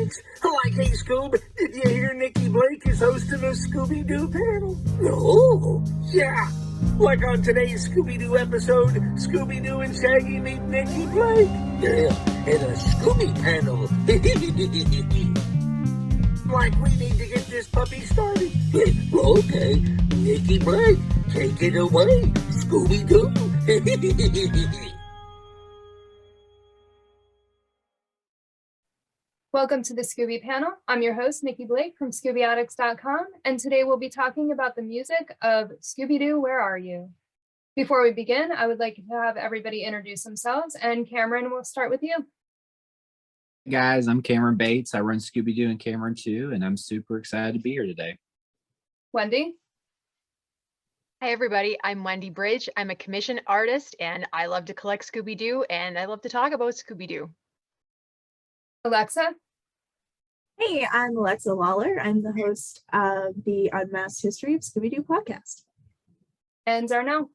thanks. Like, hey, Scoob, did you hear Nikki Blake is hosting a Scooby-Doo panel? No. Yeah. Like on today's Scooby-Doo episode, Scooby-Doo and Shaggy meet Nikki Blake. Yeah, and a Scooby Panel. Like, we need to get this puppy started. Okay, Nikki Blake, take it away, Scooby-Doo. Welcome to the Scooby Panel. I'm your host, Nikki Blake from ScoobyAddicts.com, and today we'll be talking about the music of Scooby-Doo, Where Are You? Before we begin, I would like to have everybody introduce themselves, and Cameron, we'll start with you. Hey guys, I'm Cameron Bates. I run Scooby-Doo and Cameron Too, and I'm super excited to be here today. Wendy? Hi everybody, I'm Wendy BRYDGE. I'm a commission artist and I love to collect Scooby-Doo and I love to talk about Scooby-Doo. Alexa? Hey, I'm Alexa Lawlor. I'm the host of the Unmasked History of Scooby-Doo podcast. And Darnell?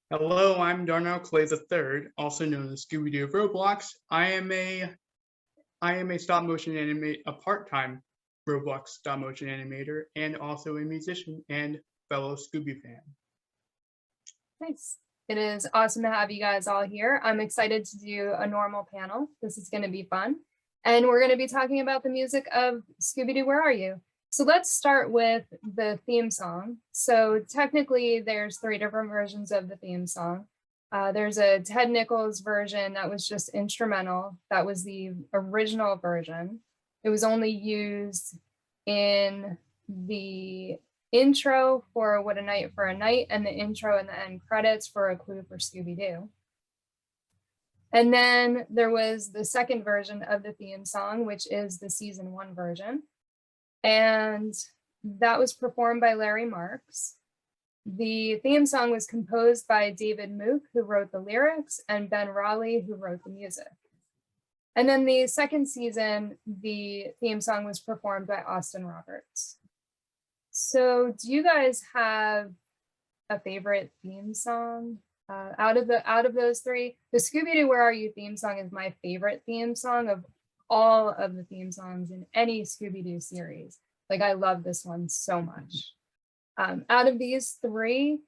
Hello, I'm Darnell Clay III, also known as Scooby-Doo Roblox. I am a stop motion a part-time Roblox stop motion animator and also a musician and fellow Scooby fan. Nice. It is awesome to have you guys all here. I'm excited to do a normal panel. This is going to be fun. And we're going to be talking about the music of Scooby-Doo, Where Are You? So let's start with the theme song. So technically there's 3 different versions of the theme song. There's a Ted Nichols version that was just instrumental. That was the original version. It was only used in the intro for What a Night for a Night and the intro and the end credits for A Clue for Scooby-Doo. And then there was the second version of the theme song, which is the season 1 version. And that was performed by Larry Marks. The theme song was composed by David Mook, who wrote the lyrics, and Ben Raleigh, who wrote the music. And then the second season, the theme song was performed by Austin Roberts. So do you guys have a favorite theme song out of those 3? The Scooby-Doo Where Are You theme song is my favorite theme song of all of the theme songs in any Scooby-Doo series. Like, I love this one so much. Out of these 3,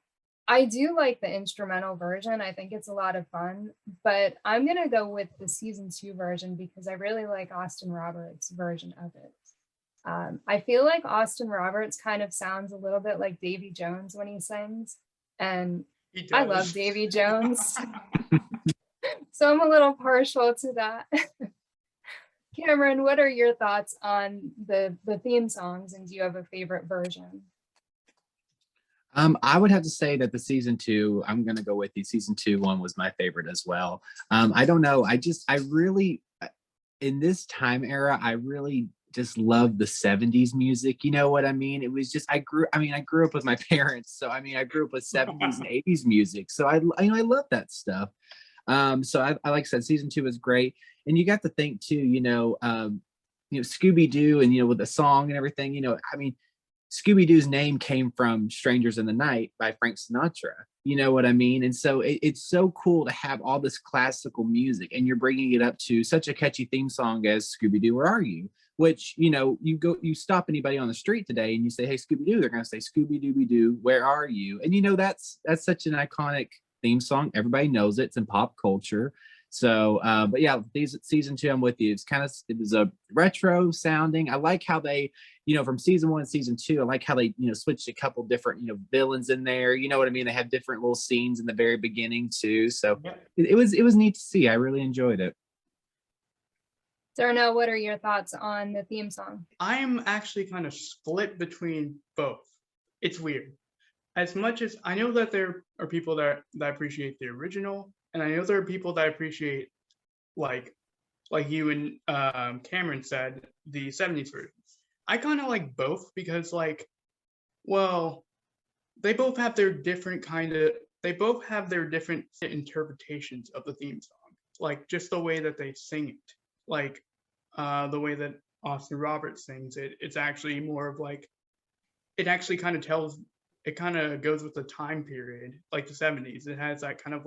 I do like the instrumental version. I think it's a lot of fun, but I'm gonna go with the season 2 version because I really like Austin Roberts' version of it. I feel like Austin Roberts kind of sounds a little bit like Davy Jones when he sings, and I love Davy Jones. So I'm a little partial to that. Cameron, what are your thoughts on the theme songs, and do you have a favorite version? I would have to say that the season 2, I'm going to go with you. Season 2 one was my favorite as well. I don't know. I really, in this time era, I really just love the 70s music. You know what I mean? It was just, I grew up with my parents. So, I grew up with 70s and 80s music. So I love that stuff. So I like I said, season 2 is great. And you got to think too, Scooby-Doo and, with the song and everything, Scooby-Doo's name came from Strangers in the Night by Frank Sinatra. You know what I mean? And so it's so cool to have all this classical music and you're bringing it up to such a catchy theme song as Scooby-Doo, Where Are You? Which, you stop anybody on the street today and you say, hey, Scooby-Doo, they're going to say Scooby-Dooby-Doo, Where Are You? And that's such an iconic theme song. Everybody knows it. It's in pop culture. So, but yeah, season 2, I'm with you. It was a retro sounding. I like how they, from season 1 and season 2, I like how they, switched a couple different, villains in there. You know what I mean? They had different little scenes in the very beginning too. So it was neat to see. I really enjoyed it. Darnell, what are your thoughts on the theme song? I'm actually kind of split between both. It's weird. As much as I know that there are people that appreciate the original, and I know there are people that appreciate, like you and Cameron said, the 70s version. I kind of like both because, they both have their different interpretations of the theme song. Like, just the way that they sing it. Like, the way that Austin Roberts sings it, it's actually more of it actually kind of goes with the time period, like the 70s. It has that kind of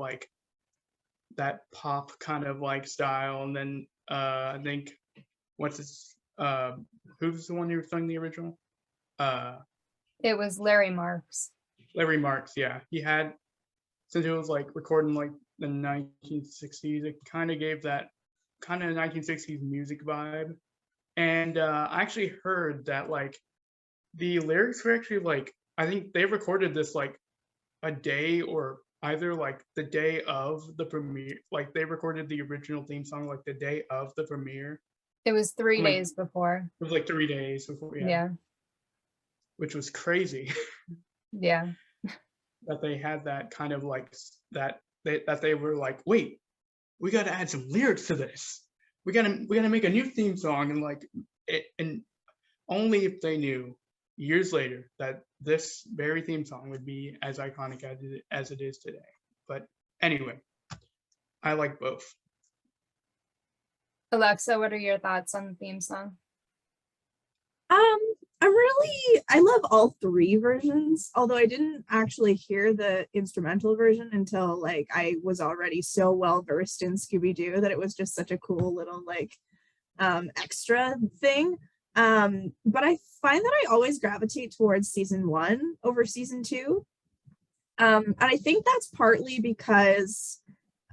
that pop kind of style. And then I think what's his who's the one who sung the original? It was Larry Marks. Larry Marks, yeah. He had, since it was like recording like the 1960s, it kind of gave that kind of 1960s music vibe. And I actually heard that like the lyrics were actually like, I think they recorded this like a day or either like the day of the premiere, like they recorded the original theme song like the day of the premiere. It was 3 Like, days before. it was like 3 days before, yeah. Yeah. Which was crazy. Yeah. That they had that kind of like that they were like, wait, we got to add some lyrics to this. We got to make a new theme song, and like it, and only if they knew years later that this very theme song would be as iconic as it is today. But anyway, I like both. Alexa, what are your thoughts on the theme song? I love all three versions, although I didn't actually hear the instrumental version until like I was already so well versed in Scooby-Doo that it was just such a cool little like extra thing. But I find that I always gravitate towards season 1 over season 2. And I think that's partly because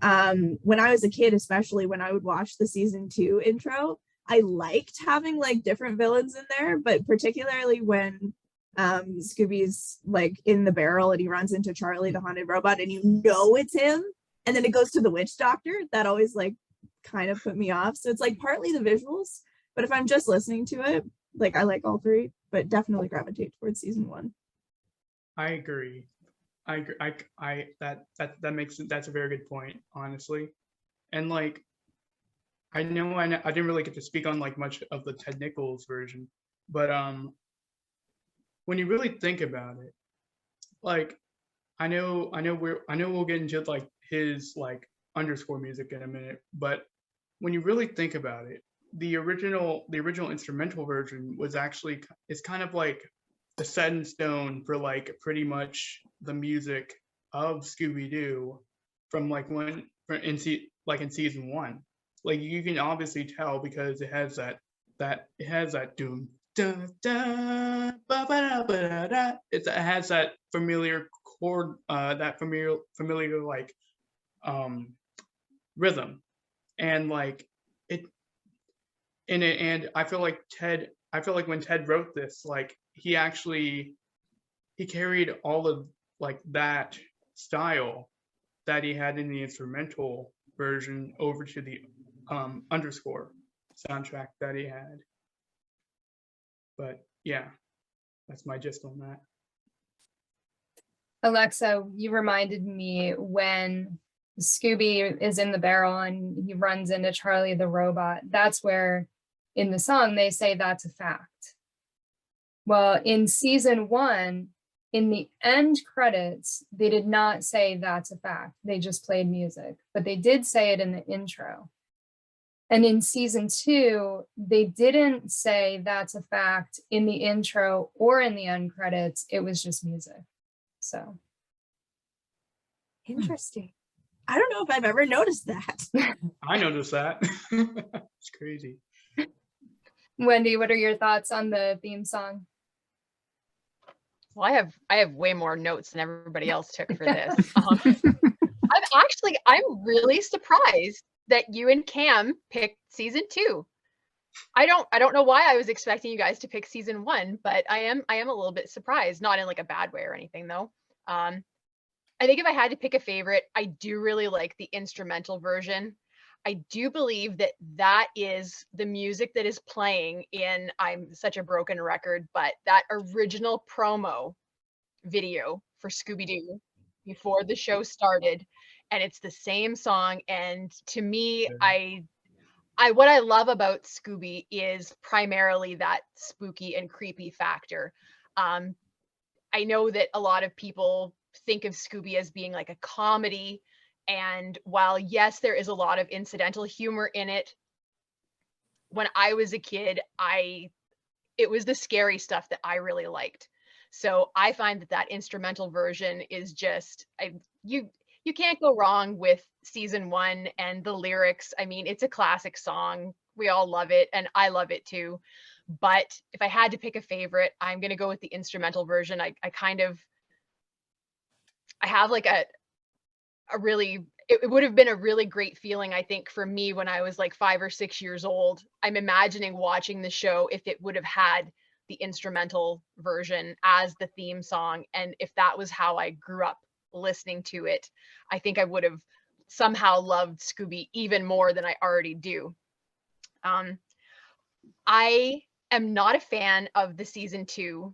when I was a kid, especially when I would watch the season 2 intro, I liked having like different villains in there, but particularly when Scooby's like in the barrel and he runs into Charlie the haunted robot and you know it's him, and then it goes to the witch doctor, that always like kind of put me off. So it's like partly the visuals, but if I'm just listening to it, like I like all three, but definitely gravitate towards season 1. I agree. That makes it, that's a very good point, honestly. And like I didn't really get to speak on like much of the Ted Nichols version, but when you really think about it, like I know we'll get into like his like underscore music in a minute, but when you really think about it, the original instrumental version was actually, it's kind of like the set in stone for like pretty much the music of Scooby-Doo from like in season 1. Like you can obviously tell because it has that doom da da ba ba da ba da da. It has that familiar chord, that familiar like rhythm, and like it in it. And I feel like when Ted wrote this, like he carried all of like that style that he had in the instrumental version over to the underscore soundtrack that he had. But yeah, that's my gist on that. Alexa, you reminded me when Scooby is in the barrel and he runs into Charlie the robot. That's where in the song they say that's a fact. Well, in season 1, in the end credits, they did not say that's a fact. They just played music, but they did say it in the intro. And in season 2, they didn't say that's a fact in the intro or in the end credits. It was just music. So Interesting. I don't know if I've ever noticed that. I noticed that. It's crazy. Wendy, what are your thoughts on the theme song? Well, I have way more notes than everybody else took for this. I'm really surprised that you and Cam picked season 2. I don't know why I was expecting you guys to pick season 1, but I am a little bit surprised, not in like a bad way or anything though. I think if I had to pick a favorite, I do really like the instrumental version. I do believe that that is the music that is playing in, I'm such a broken record, but that original promo video for Scooby-Doo before the show started, and it's the same song. And to me, what I love about Scooby is primarily that spooky and creepy factor. I know that a lot of people think of Scooby as being like a comedy, and while yes, there is a lot of incidental humor in it, when I was a kid, it was the scary stuff that I really liked. So I find that instrumental version is just, you can't go wrong with season 1 and the lyrics. I mean, it's a classic song We all love it, and I love it too. But if I had to pick a favorite, I'm gonna go with the instrumental version. I have like a really, it would have been a really great feeling, I think, for me when I was like 5 or 6 years old. I'm imagining watching the show if it would have had the instrumental version as the theme song. And if that was how I grew up listening to it, I think I would have somehow loved Scooby even more than I already do. I am not a fan of the season 2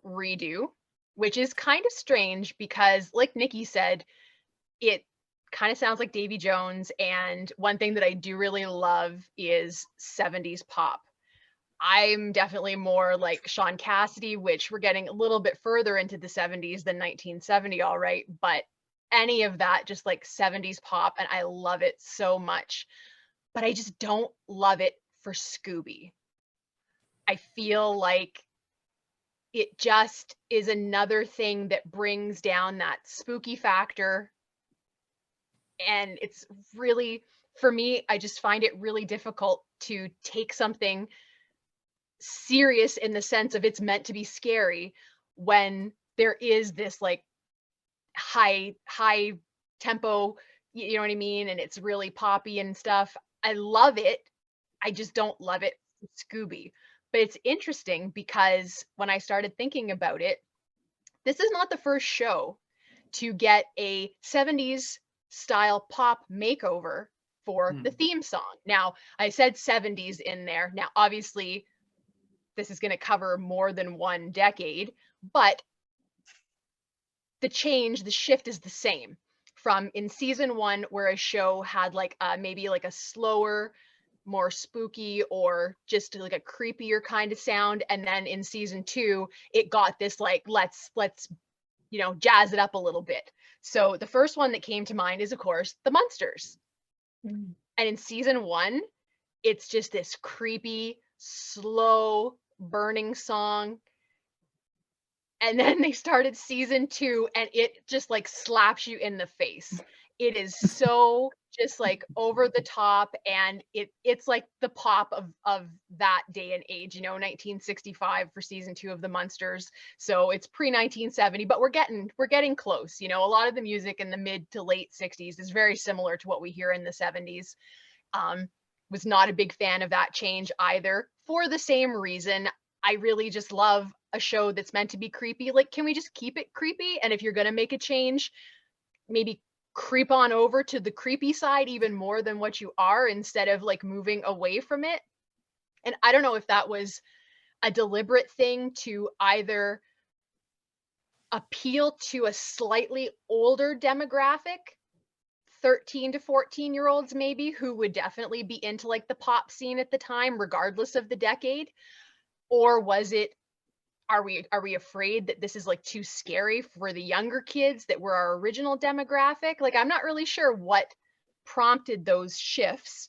redo, which is kind of strange because, like Nikki said, it kind of sounds like Davy Jones. And one thing that I do really love is 70s pop. I'm definitely more like Sean Cassidy, which we're getting a little bit further into the 70s than 1970, all right. But any of that, just like 70s pop, and I love it so much. But I just don't love it for Scooby. I feel like it just is another thing that brings down that spooky factor. And it's really, for me, I just find it really difficult to take something serious in the sense of it's meant to be scary when there is this like high tempo, you know what I mean? And it's really poppy and stuff. I love it. I just don't love it for Scooby. But it's interesting because when I started thinking about it, this is not the first show to get a 70s style pop makeover for the theme song. Now, I said 70s in there. Now, obviously, this is going to cover more than one decade, but the shift is the same. From in season 1, where a show had like maybe like a slower, more spooky, or just like a creepier kind of sound, and then in season 2, it got this like let's jazz it up a little bit. So the first one that came to mind is, of course, the Munsters. And in season 1, it's just this creepy, slow, burning song. And then they started season 2, and it just like slaps you in the face. It is so just like over the top, and it's like the pop of that day and age, 1965 for season 2 of the Munsters. So it's pre-1970, but we're getting close. A lot of the music in the mid to late 60s is very similar to what we hear in the 70s. Was not a big fan of that change either, for the same reason. I really just love a show that's meant to be creepy. Like, can we just keep it creepy? And if you're going to make a change, maybe creep on over to the creepy side even more than what you are, instead of like moving away from it. And I don't know if that was a deliberate thing to either appeal to a slightly older demographic, 13 to 14-year-olds maybe, who would definitely be into like the pop scene at the time, regardless of the decade. Or was it, are we afraid that this is like too scary for the younger kids that were our original demographic? Like, I'm not really sure what prompted those shifts.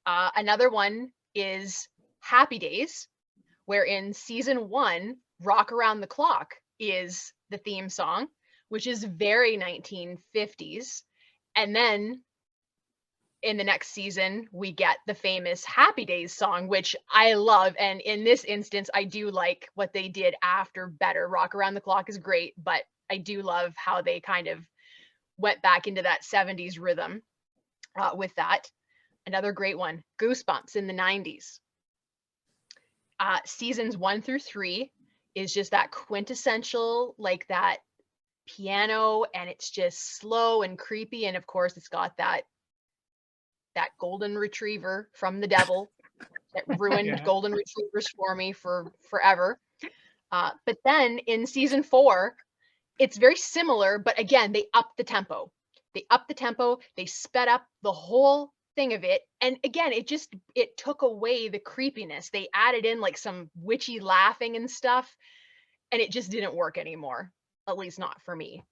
Another one is Happy Days, where in season 1, Rock Around the Clock is the theme song, which is very 1950s. And then in the next season, we get the famous Happy Days song, which I love. And in this instance, I do like what they did after better. Rock Around the Clock is great, but I do love how they kind of went back into that 70s rhythm with that. Another great one, Goosebumps in the 90s. Seasons 1 through 3 is just that quintessential, like that piano, and it's just slow and creepy. And of course, it's got that golden retriever from the devil that ruined golden retrievers for me for forever. But then in season 4, it's very similar, but again, they upped the tempo. They sped up the whole thing of it. And again, it took away the creepiness. They added in like some witchy laughing and stuff, and it just didn't work anymore, at least not for me.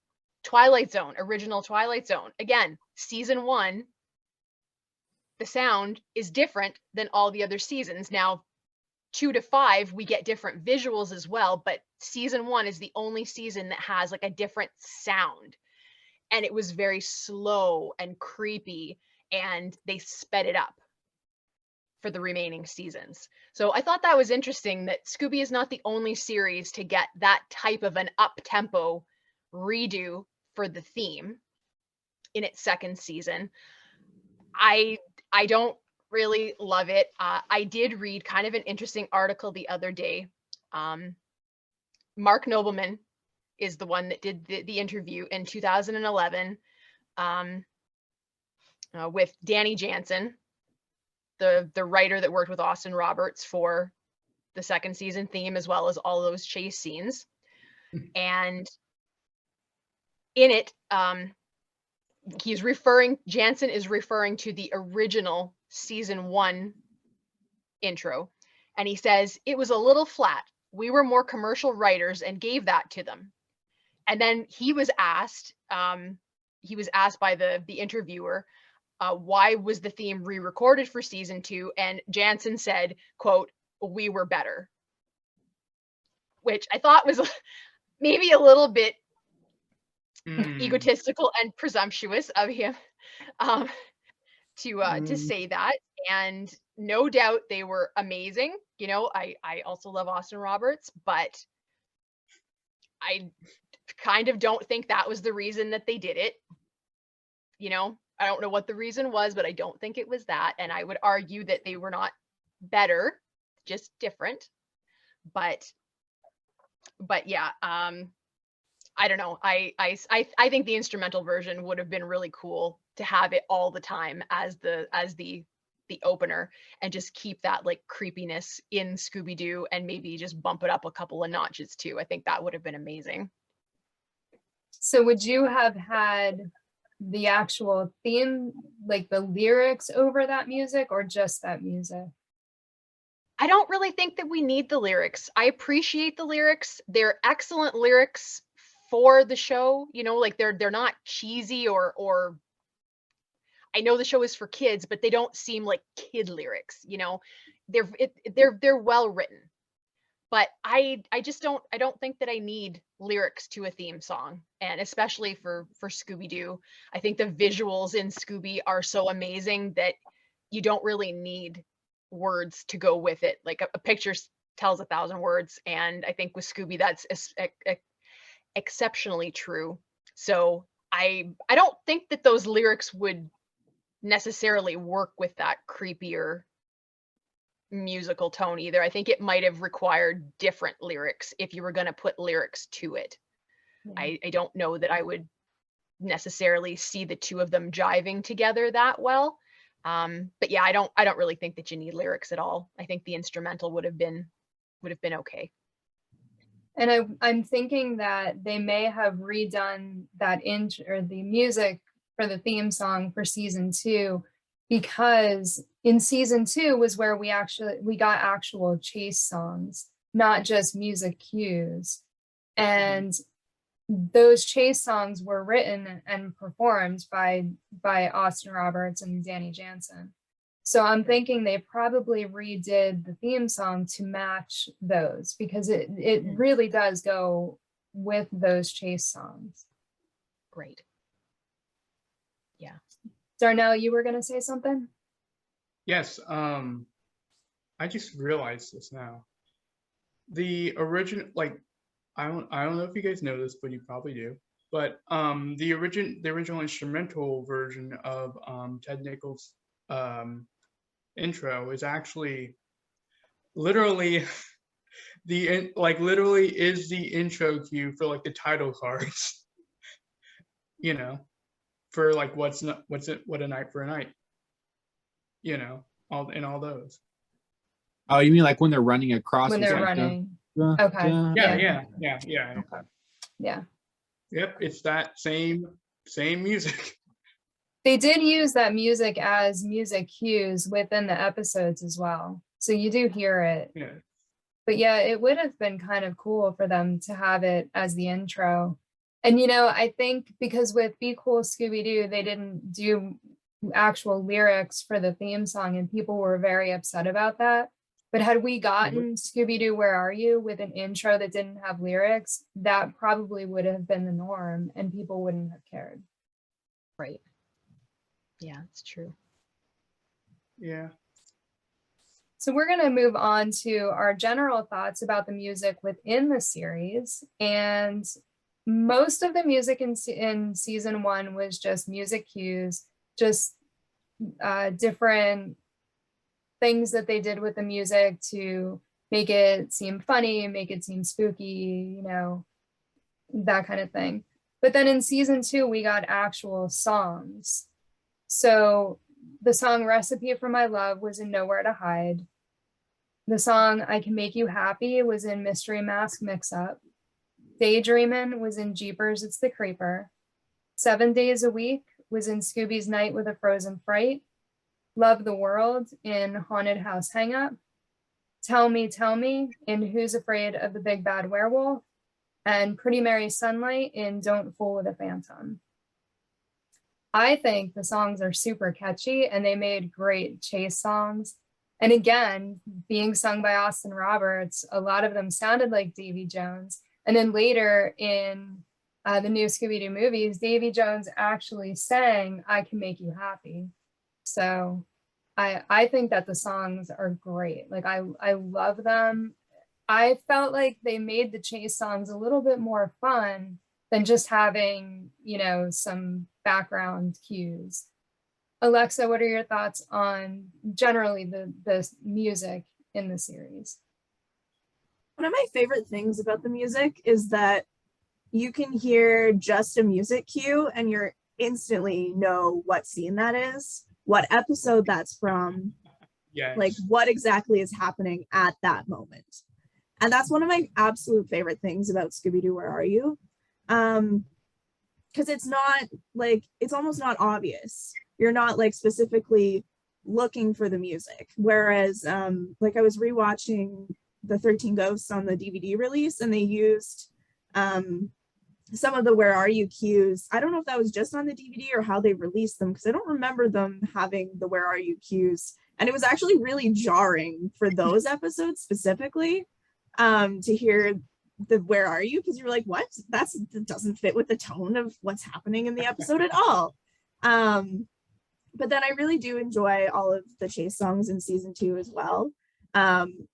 Twilight Zone, original Twilight Zone. Again, season 1, the sound is different than all the other seasons. Now, 2 to 5, we get different visuals as well, but season 1 is the only season that has like a different sound. And it was very slow and creepy, and they sped it up for the remaining seasons. So I thought that was interesting that Scooby is not the only series to get that type of an up-tempo redo for the theme in its second season. I don't really love it. I did read kind of an interesting article the other day. Mark Nobleman is the one that did the interview in 2011 with Danny Jansen, the writer that worked with Austin Roberts for the second season theme, as well as all those chase scenes. And in it, Jansen is referring to the original season 1 intro. And he says, it was a little flat. We were more commercial writers and gave that to them. And then he was asked by the interviewer, why was the theme re-recorded for season 2? And Jansen said, quote, we were better. Which I thought was maybe a little bit egotistical and presumptuous of him to say that. And no doubt they were amazing. You know, I also love Austin Roberts, but I kind of don't think that was the reason that they did it. You know, I don't know what the reason was, but I don't think it was that. And I would argue that they were not better, just different. But yeah, I don't know. I think the instrumental version would have been really cool to have it all the time as the opener, and just keep that like creepiness in Scooby-Doo, and maybe just bump it up a couple of notches too. I think that would have been amazing. So would you have had the actual theme, like the lyrics over that music, or just that music? I don't really think that we need the lyrics. I appreciate the lyrics. They're excellent lyrics for the show. You know, like they're not cheesy or I know the show is for kids, but they don't seem like kid lyrics. You know, they're well written. But I don't think that I need lyrics to a theme song, and especially for Scooby-Doo. I think the visuals in Scooby are so amazing that you don't really need words to go with it. Like a picture tells 1,000 words, and I think with Scooby that's exceptionally true. So I don't think that those lyrics would necessarily work with that creepier musical tone either. I think it might have required different lyrics if you were going to put lyrics to it. Yeah. I don't know that I would necessarily see the two of them jiving together that well. But yeah, I don't really think that you need lyrics at all. I think the instrumental would have been okay. And I'm thinking that they may have redone that or the music for the theme song for season 2, because in season 2 was where we got actual chase songs, not just music cues. And those chase songs were written and performed by Austin Roberts and Danny Jansen. So I'm thinking they probably redid the theme song to match those, because it really does go with those chase songs. Great. Yeah. Darnell, you were going to say something? Yes. I just realized this now. The original, like, I don't know if you guys know this, but you probably do. But the original instrumental version of Ted Nichols' intro is actually literally literally is the intro cue for like the title cards. You know, for like what a night for a night. You know, all those. Oh, you mean like when they're running across? When they're running. Okay. Yeah. Okay. Yeah. Yep, it's that same music. They did use that music as music cues within the episodes as well. So you do hear it. Yeah. But yeah, it would have been kind of cool for them to have it as the intro. And, you know, I think because with Be Cool Scooby-Doo, they didn't do actual lyrics for the theme song, and people were very upset about that. But had we gotten Scooby-Doo, Where Are You with an intro that didn't have lyrics, that probably would have been the norm and people wouldn't have cared. Right. Yeah, it's true. Yeah. So we're going to move on to our general thoughts about the music within the series. And most of the music in season 1 was just music cues, just different things that they did with the music to make it seem funny, make it seem spooky, you know, that kind of thing. But then in season 2, we got actual songs. So the song Recipe for My Love was in Nowhere to Hide. The song I Can Make You Happy was in Mystery Mask Mix-Up. Daydreamin' was in Jeepers, It's the Creeper. 7 Days a Week was in Scooby's Night with a Frozen Fright. Love the World in Haunted House Hang-Up. Tell Me in Who's Afraid of the Big Bad Werewolf. And Pretty Mary Sunlight in Don't Fool with a Phantom. I think the songs are super catchy and they made great chase songs. And again, being sung by Austin Roberts, a lot of them sounded like Davy Jones. And then later in the new Scooby-Doo movies, Davy Jones actually sang I Can Make You Happy. So I think that the songs are great. Like I love them. I felt like they made the chase songs a little bit more fun than just having, you know, some background cues. Alexa, what are your thoughts on generally the music in the series? One of my favorite things about the music is that you can hear just a music cue and you instantly know what scene that is, what episode that's from, Yes. like what exactly is happening at that moment. And that's one of my absolute favorite things about Scooby-Doo, Where Are You? Because it's not like, it's almost not obvious. You're not like specifically looking for the music. Whereas like I was rewatching the 13 Ghosts on the DVD release and they used some of the Where Are You cues. I don't know if that was just on the DVD or how they released them because I don't remember them having the Where Are You cues. And it was actually really jarring for those episodes specifically to hear the Where Are You, because you're like, what? That doesn't fit with the tone of what's happening in the episode at all. But then I really do enjoy all of the chase songs in season 2 as well.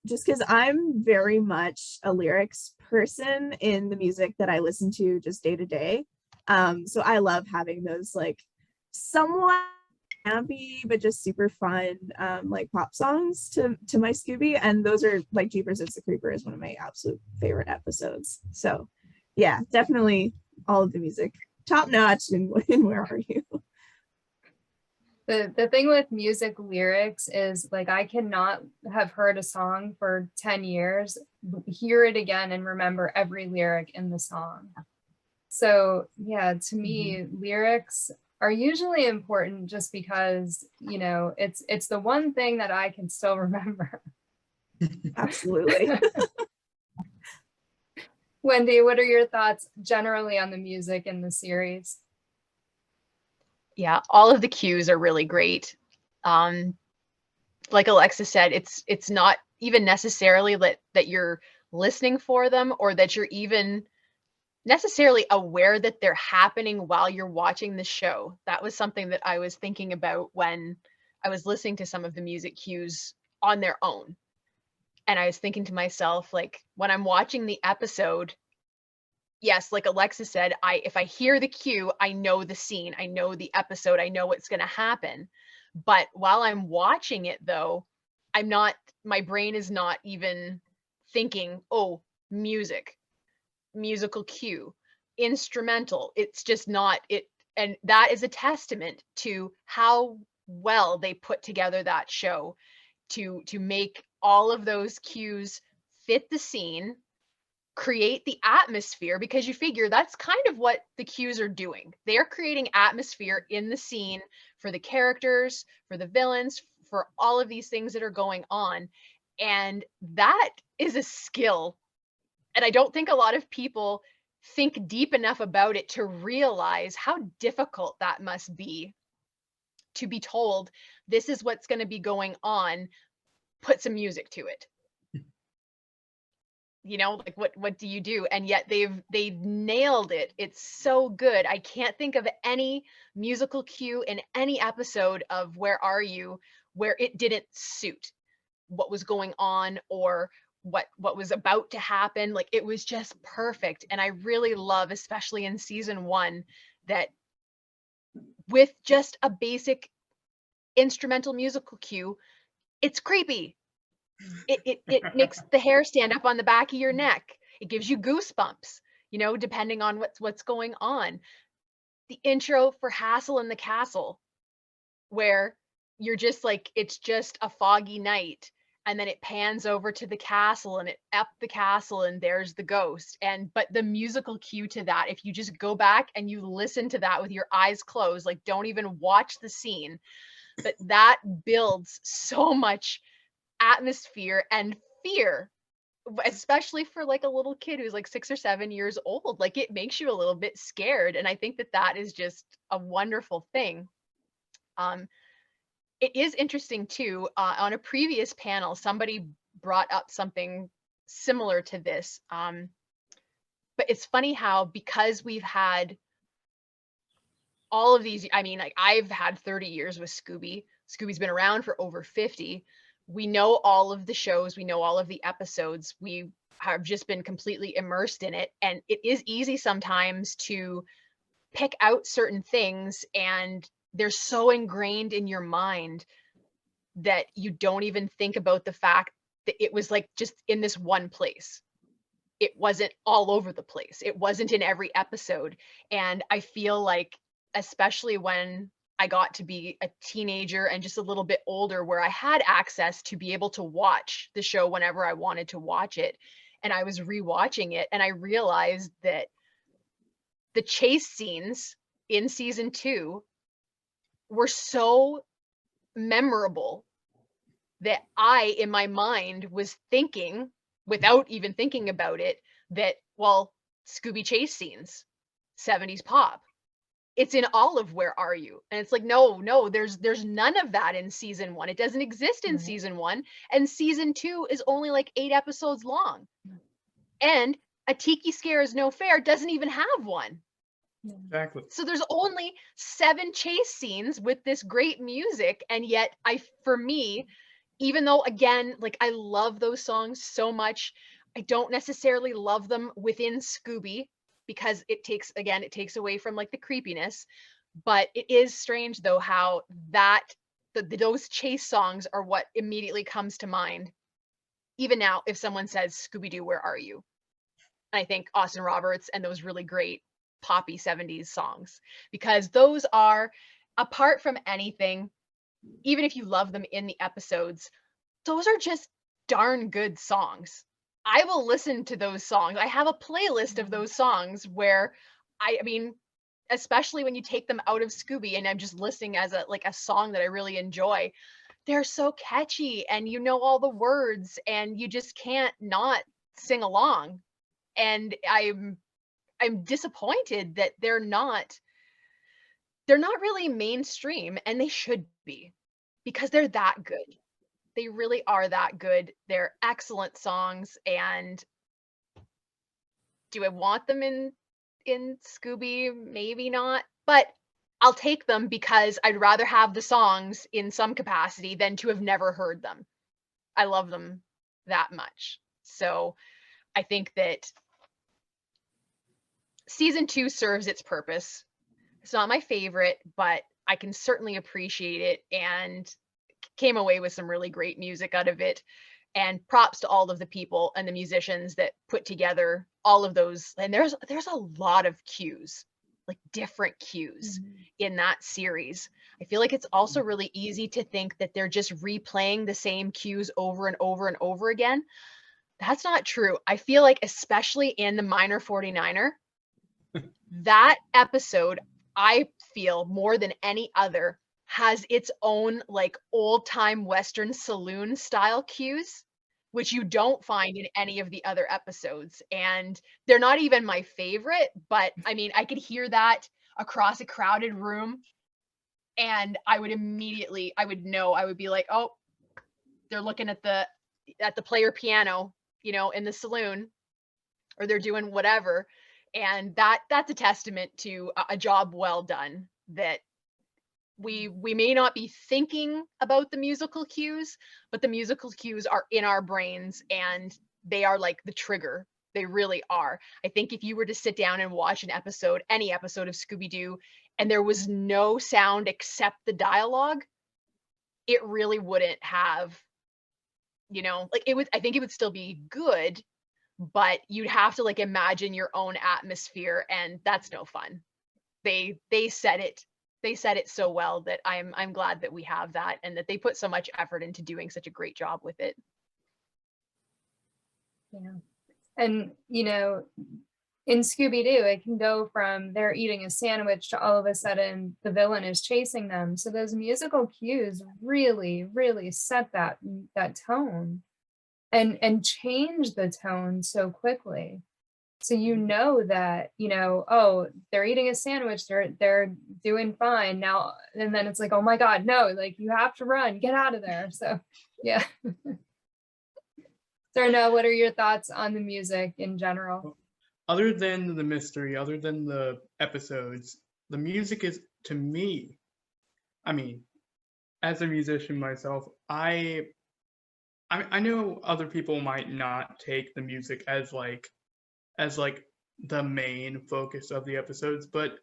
Just because I'm very much a lyrics person in the music that I listen to just day to day. So I love having those like somewhat campy but just super fun like pop songs to my Scooby, and those are like Jeepers It's the Creeper is one of my absolute favorite episodes. So yeah, definitely all of the music top notch in Where Are You? The thing with music lyrics is like I cannot have heard a song for 10 years, hear it again and remember every lyric in the song. So yeah, to me, lyrics are usually important just because, you know, it's the one thing that I can still remember. Absolutely. Wendy, what are your thoughts generally on the music in the series? Yeah, all of the cues are really great. Like Alexa said, it's not even necessarily that you're listening for them or that you're even necessarily aware that they're happening while you're watching the show. That was something that I was thinking about when I was listening to some of the music cues on their own. And I was thinking to myself, like, when I'm watching the episode, yes, like Alexa said, if I hear the cue, I know the scene, I know the episode, I know what's going to happen. But while I'm watching it though, my brain is not even thinking, oh, musical cue, instrumental. It's just not it. And that is a testament to how well they put together that show to make all of those cues fit the scene, create the atmosphere, because you figure that's kind of what the cues are doing. They're creating atmosphere in the scene for the characters, for the villains, for all of these things that are going on. And that is a skill. And I don't think a lot of people think deep enough about it to realize how difficult that must be, to be told this is what's going to be going on, put some music to it. You know, like what do you do? And yet they've nailed it. It's so good. I can't think of any musical cue in any episode of Where Are You where it didn't suit. what was going on or what was about to happen. Like it was just perfect. And I really love, especially in season 1, that with just a basic instrumental musical cue, it's creepy. It makes the hair stand up on the back of your neck. It gives you goosebumps, you know, depending on what's going on. The intro for Hassel in the Castle, where you're just like, it's just a foggy night, and then it pans over to the castle and it up the castle and there's the ghost. But the musical cue to that, if you just go back and you listen to that with your eyes closed, like don't even watch the scene, but that builds so much atmosphere and fear, especially for like a little kid who's like 6 or 7 years old. Like it makes you a little bit scared, and I think that is just a wonderful thing. It is interesting too, on a previous panel somebody brought up something similar to this, but it's funny how, because we've had all of these, I mean, like I've had 30 years with Scooby's been around for over 50. We know all of the shows, we know all of the episodes, we have just been completely immersed in it, and it is easy sometimes to pick out certain things, and they're so ingrained in your mind that you don't even think about the fact that it was like just in this one place. It wasn't all over the place. It wasn't in every episode. And I feel like, especially when I got to be a teenager and just a little bit older, where I had access to be able to watch the show whenever I wanted to watch it, and I was rewatching it, and I realized that the chase scenes in season 2 were so memorable that I, in my mind, was thinking, without even thinking about it, that, well, Scooby chase scenes, 70s pop. It's in all of Where Are You? And it's like, no, there's none of that in season 1. It doesn't exist in season 1. And season 2 is only like 8 episodes long. And A Tiki Scare Is No Fair doesn't even have one. Exactly. So there's only 7 chase scenes with this great music. And yet for me, even though, again, like I love those songs so much, I don't necessarily love them within Scooby, because it takes away from like the creepiness. But it is strange though how those chase songs are what immediately comes to mind. Even now, if someone says Scooby-Doo, Where Are You? And I think Austin Roberts and those really great poppy 70s songs, because those are, apart from anything, even if you love them in the episodes, those are just darn good songs. I will listen to those songs. I have a playlist of those songs where I mean, especially when you take them out of Scooby and I'm just listening as a song that I really enjoy, they're so catchy and you know all the words and you just can't not sing along. And I'm disappointed that they're not really mainstream, and they should be, because they're that good. They really are that good. They're excellent songs. And do I want them in Scooby? Maybe not, but I'll take them, because I'd rather have the songs in some capacity than to have never heard them. I love them that much. So I think that season 2 serves its purpose. It's not my favorite, but I can certainly appreciate it, and came away with some really great music out of it. And props to all of the people and the musicians that put together all of those. And there's a lot of cues, like different cues in that series. I feel like it's also really easy to think that they're just replaying the same cues over and over and over again. That's not true. I feel like, especially in the Minor 49er, that episode, I feel more than any other, has its own like old time Western saloon style cues, which you don't find in any of the other episodes. And they're not even my favorite, but I mean, I could hear that across a crowded room and I would know, I would be like, oh, they're looking at the player piano, you know, in the saloon, or they're doing whatever. And that's a testament to a job well done that we may not be thinking about the musical cues, but the musical cues are in our brains and they are like the trigger. They really are. I think if you were to sit down and watch an episode, any episode of Scooby-Doo, and there was no sound except the dialogue, it really wouldn't have, you know, like it would, I think it would still be good, but you'd have to like imagine your own atmosphere, and that's no fun. They said it so well that I'm glad that we have that and that they put so much effort into doing such a great job with it. Yeah. And, you know, in Scooby-Doo, it can go from they're eating a sandwich to all of a sudden the villain is chasing them. So those musical cues really, really set that tone and change the tone so quickly. So you know that, you know, oh, they're eating a sandwich, they're doing fine now. And then it's like, oh my God, no, like you have to run, get out of there. So yeah. Darnell, what are your thoughts on the music in general? Other than the mystery, other than the episodes, the music is, to me, I mean, as a musician myself, I know other people might not take the music as like the main focus of the episodes, but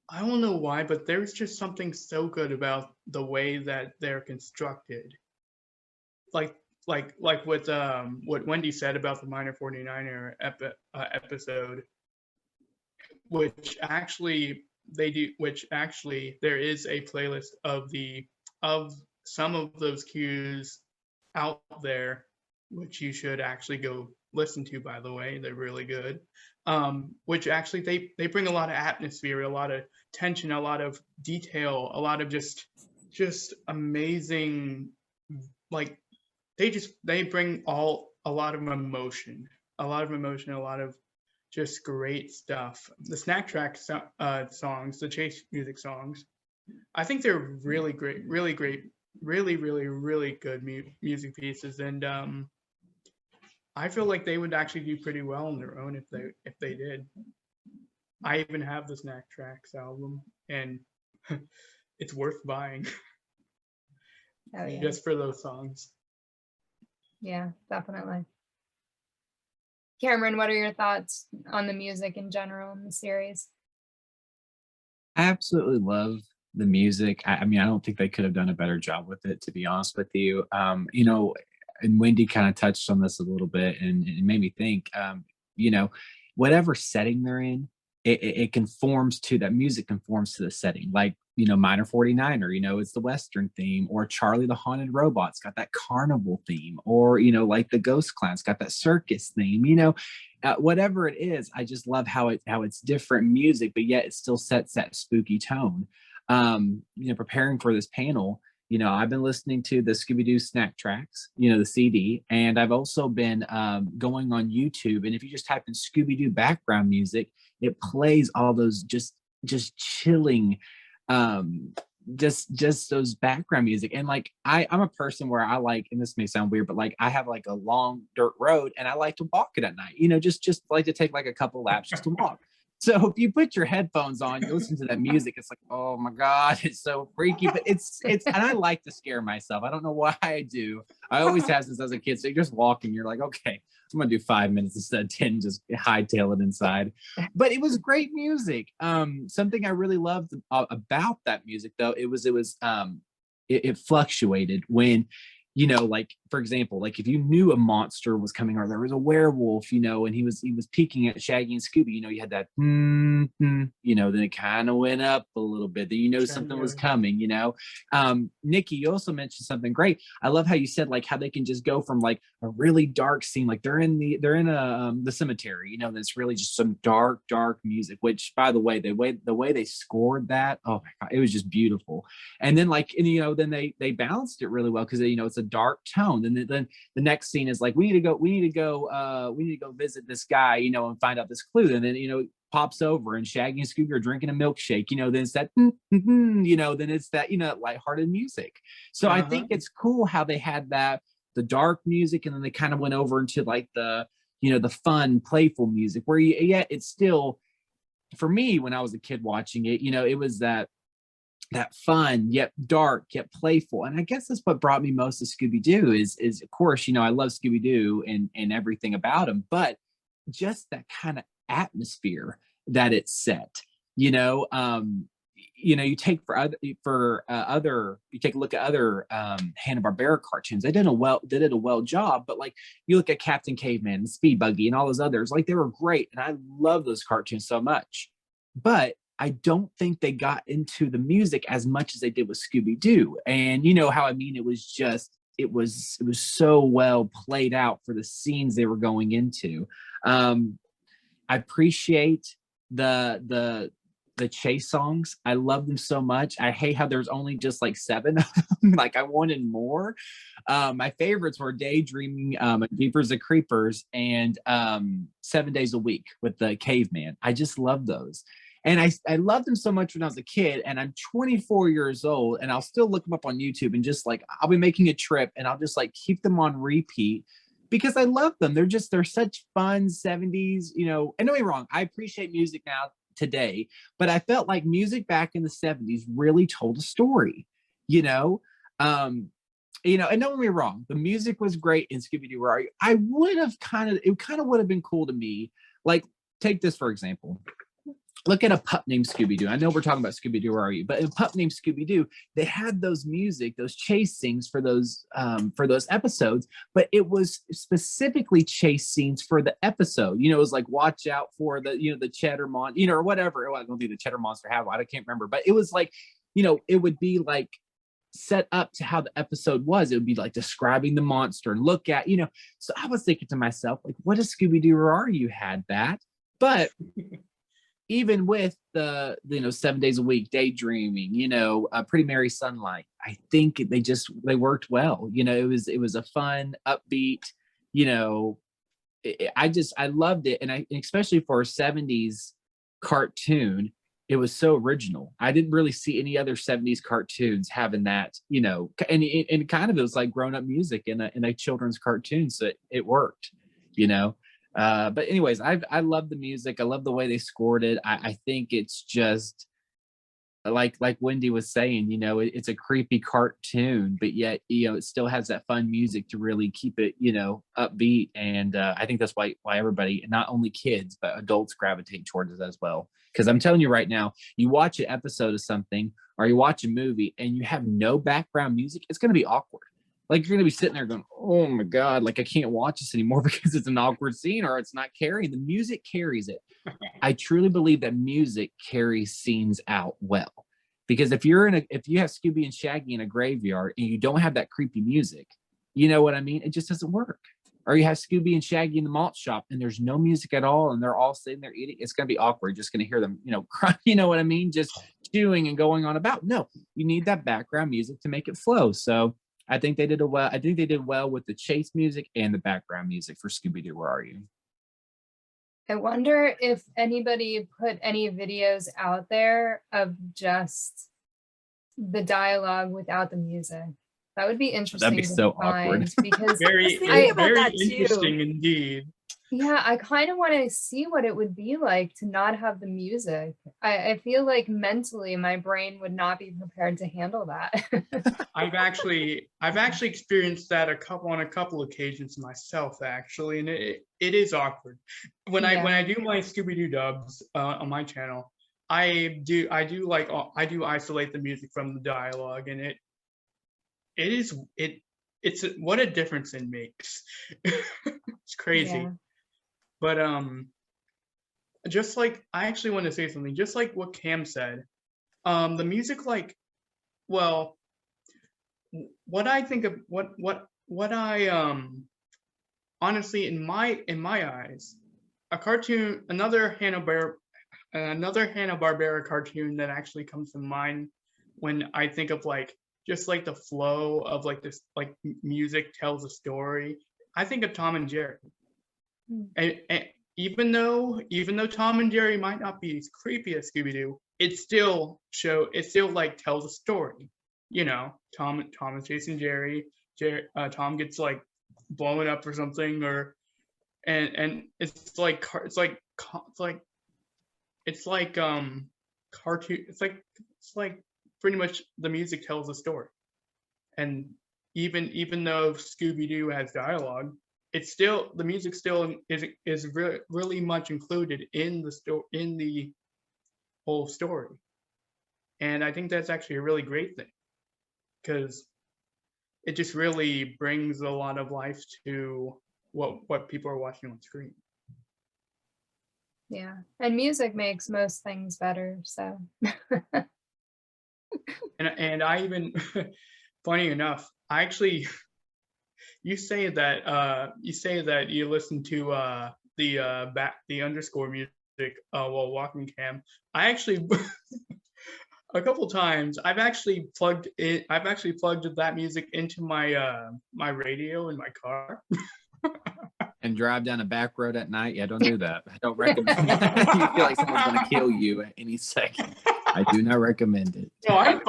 I don't know why, but there's just something so good about the way that they're constructed. Like what Wendy said about the Minor 49er episode, which actually there is a playlist of some of those cues out there, which you should actually go listen to, by the way. They're really good. Which actually they bring a lot of atmosphere, a lot of tension, a lot of detail, a lot of just amazing, like they bring a lot of emotion, a lot of just great stuff. The snack track songs, the chase music songs, I think they're really great, really good music pieces, and I feel like they would actually do pretty well on their own if they did. I even have the Snack Tracks album, and it's worth buying. Oh, yeah. Just for those songs. Yeah, definitely. Cameron, what are your thoughts on the music in general in the series? I absolutely love the music. I mean, I don't think they could have done a better job with it, to be honest with you. You know, and Wendy kind of touched on this a little bit, and it made me think, you know, whatever setting they're in, it conforms to that music, conforms to the setting. Like, you know, Minor 49er, you know, it's the Western theme, or Charlie the Haunted Robot's got that carnival theme, or, you know, like the Ghost Clown's got that circus theme, you know, whatever it is. I just love how it's different music, but yet it still sets that spooky tone. You know, preparing for this panel, you know, I've been listening to the Scooby-Doo Snack Tracks, you know, the CD, and I've also been going on YouTube, and if you just type in Scooby-Doo background music, it plays all those just chilling, just those background music. And like I'm a person where I like, and this may sound weird, but like I have like a long dirt road and I like to walk it at night, you know, just like to take like a couple laps just to walk. So if you put your headphones on, you listen to that music, it's like, oh my God, it's so freaky. But it's and I like to scare myself. I don't know why I do. I always have since I was a kid. So you're just walking, you're like, okay, I'm gonna do 5 minutes instead of 10, just hightail it inside. But it was great music. Something I really loved about that music, though, it fluctuated when, you know, like, for example, like if you knew a monster was coming, or there was a werewolf, you know, and he was peeking at Shaggy and Scooby, you know, you had that, you know, then it kind of went up a little bit, then you know something was coming, you know. Nikki, you also mentioned something great. I love how you said like how they can just go from like a really dark scene, like they're in the cemetery, you know, that's really just some dark music, which, by the way, the way they scored that, oh my God, it was just beautiful. And then like, and you know, then they balanced it really well, because, you know, it's a dark tone. Then the next scene is like, we need to go visit this guy, you know, and find out this clue. And then, you know, pops over and Shaggy and Scooby are drinking a milkshake, you know, then it's that, you know, then it's that, you know, lighthearted music. So I think it's cool how they had the dark music, and then they kind of went over into like the, you know, the fun, playful music, where it's still, for me, when I was a kid watching it, you know, it was that, that fun yet dark yet playful. And I guess that's what brought me most to Scooby-Doo is of course, I love Scooby-Doo and everything about him, but just that kind of atmosphere that it set. you know um you take you take a look at other Hanna-Barbera cartoons. They did a well job, but like you look at Captain Caveman and Speed Buggy and all those others, like they were great, and I love those cartoons so much. But I don't think they got into the music as much as they did with Scooby-Doo. And you know how I mean, it was so well played out for the scenes they were going into. I appreciate the chase songs. I love them so much. I hate how there's only just like 7 of them. Like I wanted more. My favorites were Daydreaming, Jeepers of Creepers, and 7 Days a Week with the caveman. I just love those. And I loved them so much when I was a kid, and I'm 24 years old, and I'll still look them up on YouTube, and just like I'll be making a trip and I'll just like keep them on repeat because I love them. They're such fun 70s, and don't get me wrong, I appreciate music now today, but I felt like music back in the 70s really told a story, and don't get me wrong, the music was great in Scooby-Doo Where Are You? It kind of would have been cool to me. Like, take this for example. Look at a pup named Scooby-Doo. I know we're talking about Scooby-Doo Where Are You? But in a pup named Scooby-Doo, they had those chase scenes for those episodes, but it was specifically chase scenes for the episode. It was like, watch out for the cheddar monster, or whatever. Well, I don't think the cheddar monster had one. I can't remember, but it was like, it would be like set up to how the episode was. It would be like describing the monster and look at, so I was thinking to myself, like, what if Scooby-Doo Where Are You had that? But even with the 7 Days a Week, Daydreaming, Pretty Mary Sunlight, I think they worked well. It was a fun, upbeat, I loved it. And especially for a 70s cartoon, it was so original. I didn't really see any other 70s cartoons having that, and kind of, it was like grown-up music in a children's cartoon. So it worked, but anyways, I love the music. I love the way they scored it. I think it's just like Wendy was saying, it's a creepy cartoon, but yet, it still has that fun music to really keep it, upbeat. And I think that's why everybody, not only kids, but adults gravitate towards it as well. Because I'm telling you right now, you watch an episode of something or you watch a movie and you have no background music, it's going to be awkward. Like, you're going to be sitting there going, oh my God, like I can't watch this anymore because it's an awkward scene or it's not carrying. The music carries it. I truly believe that music carries scenes out well. Because if you have Scooby and Shaggy in a graveyard and you don't have that creepy music, you know what I mean? It just doesn't work. Or you have Scooby and Shaggy in the malt shop and there's no music at all and they're all sitting there eating. It's going to be awkward. You're just going to hear them, cry, you know what I mean? Just chewing and going on about. No, you need that background music to make it flow. So I think they did well. I think they did well with the chase music and the background music for Scooby-Doo Where Are You? I wonder if anybody put any videos out there of just the dialogue without the music. That would be interesting. That'd be so awkward. Because very interesting indeed. Yeah, I kind of want to see what it would be like to not have the music. I feel like mentally my brain would not be prepared to handle that. I've actually experienced that on a couple occasions myself, actually, and it is awkward. When I do my Scooby-Doo dubs on my channel, I do isolate the music from the dialogue, and it's what a difference it makes. It's crazy. Yeah. But just like, I actually want to say something, just like what Cam said, the music, like, well, what I think of what I honestly, in my eyes, a cartoon, another Hanna-Barbera cartoon that actually comes to mind when I think of like just like the flow of like this, like music tells a story, I think of Tom and Jerry. And even though Tom and Jerry might not be as creepy as Scooby-Doo, it still like tells a story. Tom is chasing Jerry. Tom gets like blown up or something, and it's like cartoon. It's like pretty much the music tells a story. And even though Scooby-Doo has dialogue, it's still, the music still is really much included in the whole story. And I think that's actually a really great thing, because it just really brings a lot of life to what people are watching on screen. Yeah, and music makes most things better, so. And I even, funny enough, I actually, you say that you listen to the underscore music while walking, Cam. I actually a couple times I've actually plugged that music into my my radio in my car. And drive down a back road at night. Yeah, don't do that. I don't recommend that. You feel like someone's gonna kill you at any second. I do not recommend it. No, I've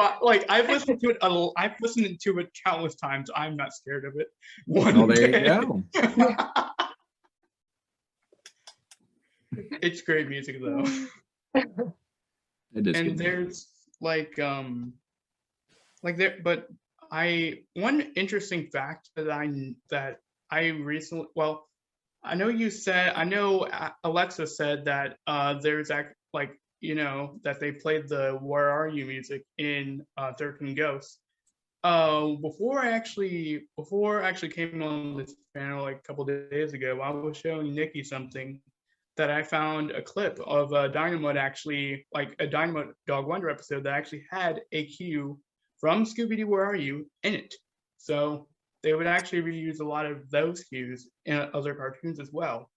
listened to it. I've listened to it countless times. I'm not scared of it. Oh, there you go. It's great music though. It is. And good. there's one interesting fact that I recently, well, I know Alexa said that there's that they played the Where Are You music in 13 Ghosts. Before I actually came on this panel like a couple days ago, I was showing Nikki something that I found a clip of Dynamite, actually, like a Dynamite Dog Wonder episode that actually had a cue from Scooby-Doo Where Are You in it. So they would actually reuse a lot of those cues in other cartoons as well.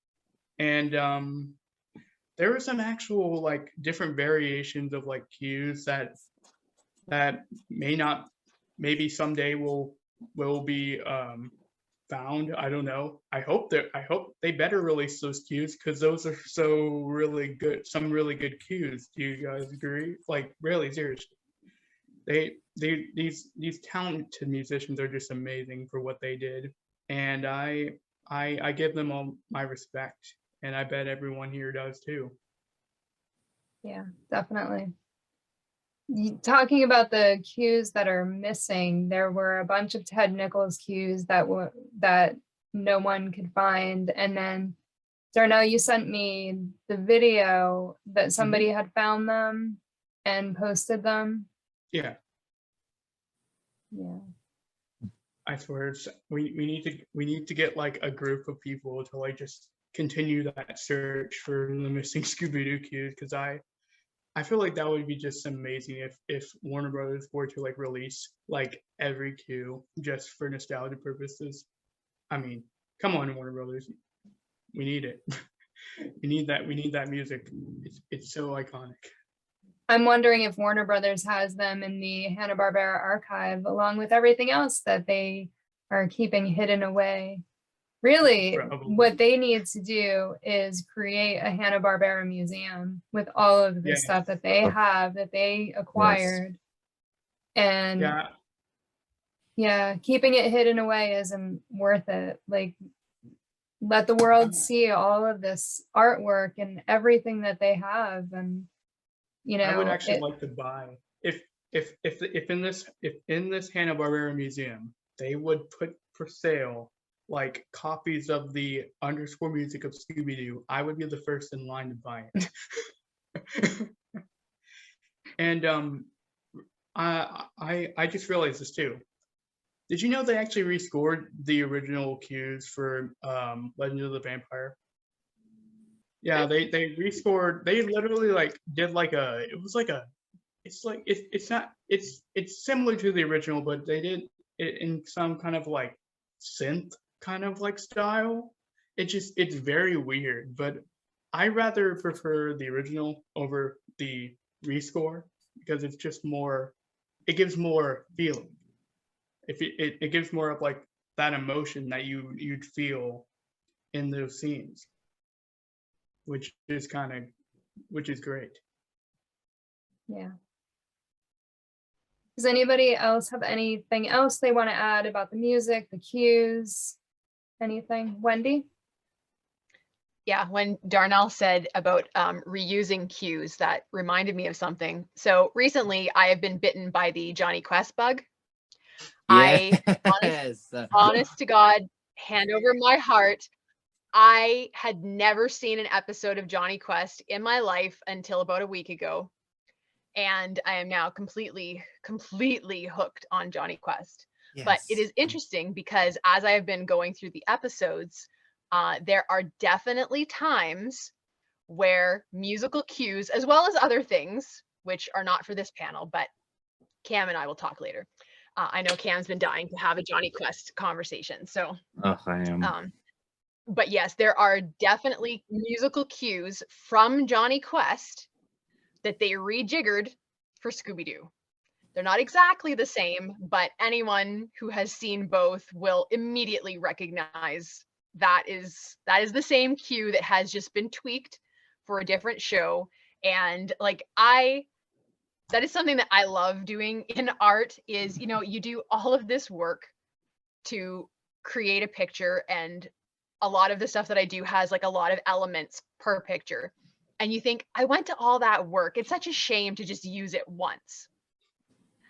And there were some actual like different variations of like cues that maybe someday will be found. I don't know. I hope they better release those cues, because those are so really good. Some really good cues. Do you guys agree? Like, really, seriously. These talented musicians are just amazing for what they did, and I give them all my respect, and I bet everyone here does too. Yeah, definitely. Talking about the cues that are missing, there were a bunch of Ted Nichols cues that no one could find, and then Darnell, you sent me the video that somebody had found them and posted them. Yeah. Yeah. I swear, we need to get like a group of people to like just continue that search for the missing Scooby-Doo cues, because I feel like that would be just amazing if Warner Brothers were to like release like every cue just for nostalgia purposes. I mean, come on, Warner Brothers, we need it. We need that music. It's so iconic. I'm wondering if Warner Brothers has them in the Hanna-Barbera archive, along with everything else that they are keeping hidden away. Really, Probably. what they need to do is create a Hanna-Barbera museum with all of the stuff that they have, that they acquired. And yeah, keeping it hidden away isn't worth it. Like, let the world see all of this artwork and everything that they have. And you know, I would actually like to buy if in this Hanna-Barbera museum they would put for sale like copies of the underscore music of Scooby-Doo, I would be the first in line to buy it. And I just realized this too. Did you know they actually rescored the original cues for Legend of the Vampire? Yeah, they rescored. They literally like did like it's similar to the original, but they did it in some kind of like synth kind of like style. It's very weird, but I rather prefer the original over the rescore, because it's just more, it gives more feeling. It gives more of like that emotion that you'd feel in those scenes, which is great. yeah. Does anybody else have anything else they want to add about the music, the cues, anything? Wendy? Yeah, when Darnell said about reusing cues, that reminded me of something. So recently, I have been bitten by the Johnny Quest bug. I Yes. honest to God, hand over my heart, I had never seen an episode of Johnny Quest in my life until about a week ago. And I am now completely hooked on Johnny Quest. But it Yes. is interesting because as I have been going through the episodes, there are definitely times where musical cues, as well as other things, which are not for this panel, but Cam and I will talk later. I know Cam's been dying to have a Johnny Quest conversation. So, Oh, I am. but yes, there are definitely musical cues from Johnny Quest that they rejiggered for Scooby-Doo. They're not exactly the same, but anyone who has seen both will immediately recognize that is the same cue that has just been tweaked for a different show. And like that is something that I love doing in art is, you know, you do all of this work to create a picture, and a lot of the stuff that I do has like a lot of elements per picture. And you think, I went to all that work. It's such a shame to just use it once.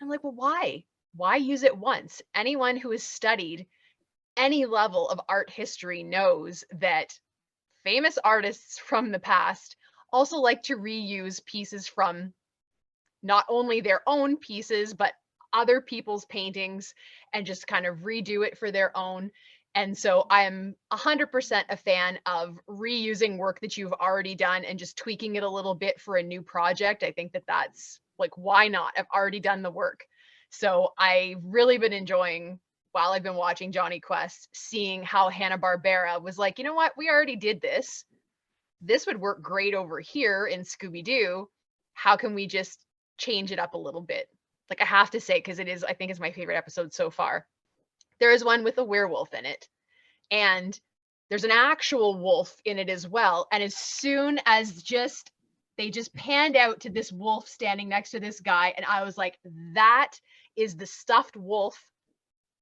I'm like, well, why? Why use it once? Anyone who has studied any level of art history knows that famous artists from the past also like to reuse pieces from not only their own pieces, but other people's paintings and just kind of redo it for their own. And so I am 100% a fan of reusing work that you've already done and just tweaking it a little bit for a new project. I think that that's like, why not? I've already done the work. So I've really been enjoying, while I've been watching Johnny Quest, seeing how Hanna-Barbera was like, you know what, we already did this. This would work great over here in Scooby-Doo. How can we just change it up a little bit? Like, I have to say, because it is, I think, is my favorite episode so far. There is one with a werewolf in it, and there's an actual wolf in it as well. And as soon as they just panned out to this wolf standing next to this guy, and I was like, that is the stuffed wolf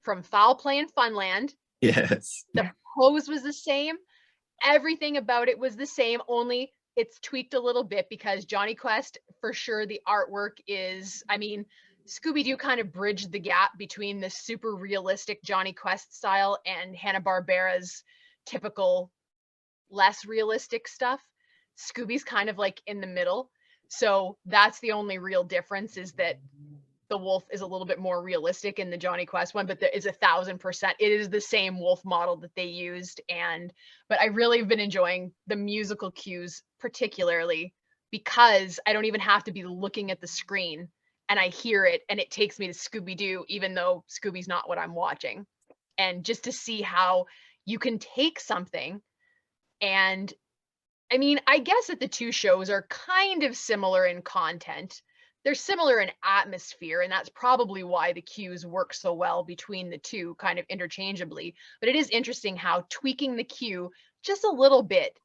from Foul Play in Funland. Yes. The pose was the same. Everything about it was the same, only it's tweaked a little bit because Johnny Quest, for sure, the artwork is, I mean, Scooby-Doo kind of bridged the gap between the super realistic Johnny Quest style and Hanna-Barbera's typical less realistic stuff. Scooby's kind of like in the middle. So that's the only real difference, is that the wolf is a little bit more realistic in the Johnny Quest one, but there is 1,000%. It is the same wolf model that they used. But I really have been enjoying the musical cues, particularly because I don't even have to be looking at the screen and I hear it and it takes me to Scooby-Doo, even though Scooby's not what I'm watching. And just to see how you can take something, and I mean, I guess that the two shows are kind of similar in content. They're similar in atmosphere, and that's probably why the cues work so well between the two, kind of interchangeably. But it is interesting how tweaking the cue just a little bit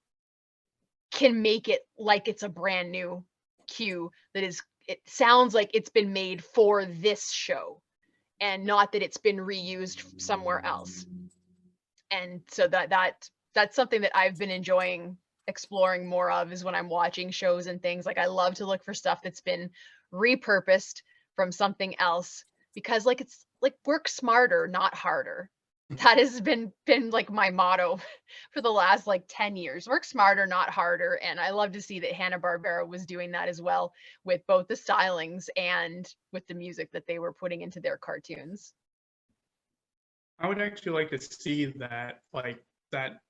can make it like it's a brand new cue that is, it sounds like it's been made for this show and not that it's been reused somewhere else. And so that's something that I've been enjoying exploring more of, is when I'm watching shows and things. Like, I love to look for stuff that's been repurposed from something else, because like, it's like, work smarter, not harder. That has been like my motto for the last like 10 years. Work smarter, not harder. And I love to see that Hanna-Barbera was doing that as well, with both the stylings and with the music that they were putting into their cartoons. I would actually like to see that, like that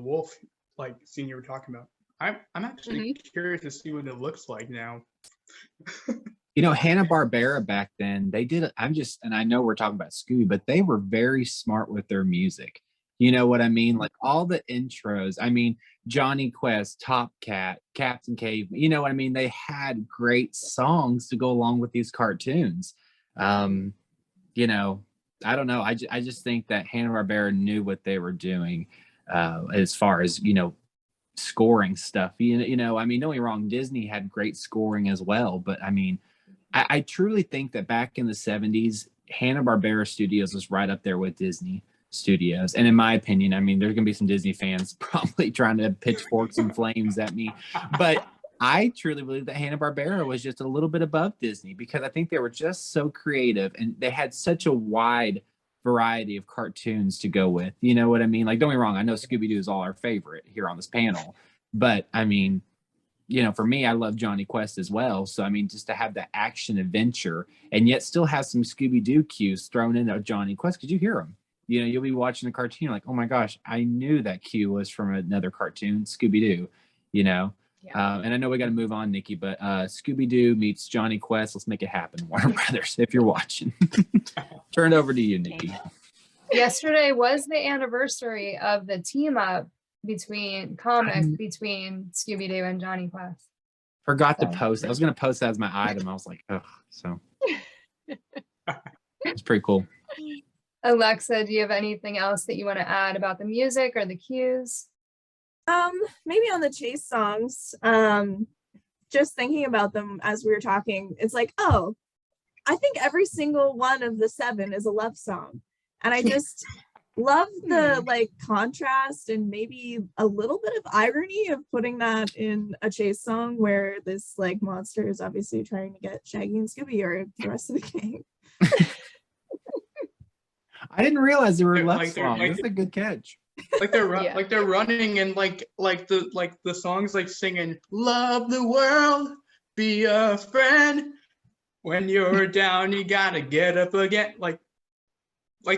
wolf like scene you were talking about. I'm actually curious to see what it looks like now. You know, Hanna-Barbera back then, they did, and I know we're talking about Scooby, but they were very smart with their music. You know what I mean? Like, all the intros, I mean, Johnny Quest, Top Cat, Captain Cave, you know what I mean? They had great songs to go along with these cartoons. You know, I don't know. I just think that Hanna-Barbera knew what they were doing, as far as, you know, scoring stuff. You know, I mean, don't get me wrong, Disney had great scoring as well, but I mean, I truly think that back in the 70s, Hanna-Barbera Studios was right up there with Disney. Studios. And in my opinion, I mean, there's gonna be some Disney fans probably trying to pitchforks and flames at me, but I truly believe that Hanna-Barbera was just a little bit above Disney because I think they were just so creative and they had such a wide variety of cartoons to go with. You know what I mean? Like, don't get me wrong, I know Scooby-Doo is all our favorite here on this panel, but I mean, you know, for me, I love Johnny Quest as well. So, I mean, just to have that action adventure and yet still have some Scooby-Doo cues thrown into Johnny Quest, because you hear them. You know, you'll be watching a cartoon, you're like, oh my gosh, I knew that cue was from another cartoon, Scooby-Doo, you know? Yeah. And I know we got to move on, Nikki, but Scooby-Doo meets Johnny Quest. Let's make it happen, Warner Brothers, if you're watching. Turn it over to you, Nikki. Yesterday was the anniversary of the team up between Scooby-Doo and Johnny Quest. Forgot to post. I was going to post that as my item. I was like, oh, so it's pretty cool. Alexa, do you have anything else that you want to add about the music or the cues? Maybe on the chase songs, just thinking about them as we were talking, it's like, oh, I think every single one of the 7 is a love song. And I just love the like contrast and maybe a little bit of irony of putting that in a chase song where this like monster is obviously trying to get Shaggy and Scooby or the rest of the gang. I didn't realize there were love Like, songs. That's a good catch. Like they're Yeah. like they're running and like the songs like singing "Love the world, be a friend. When you're down, you gotta get up again." Like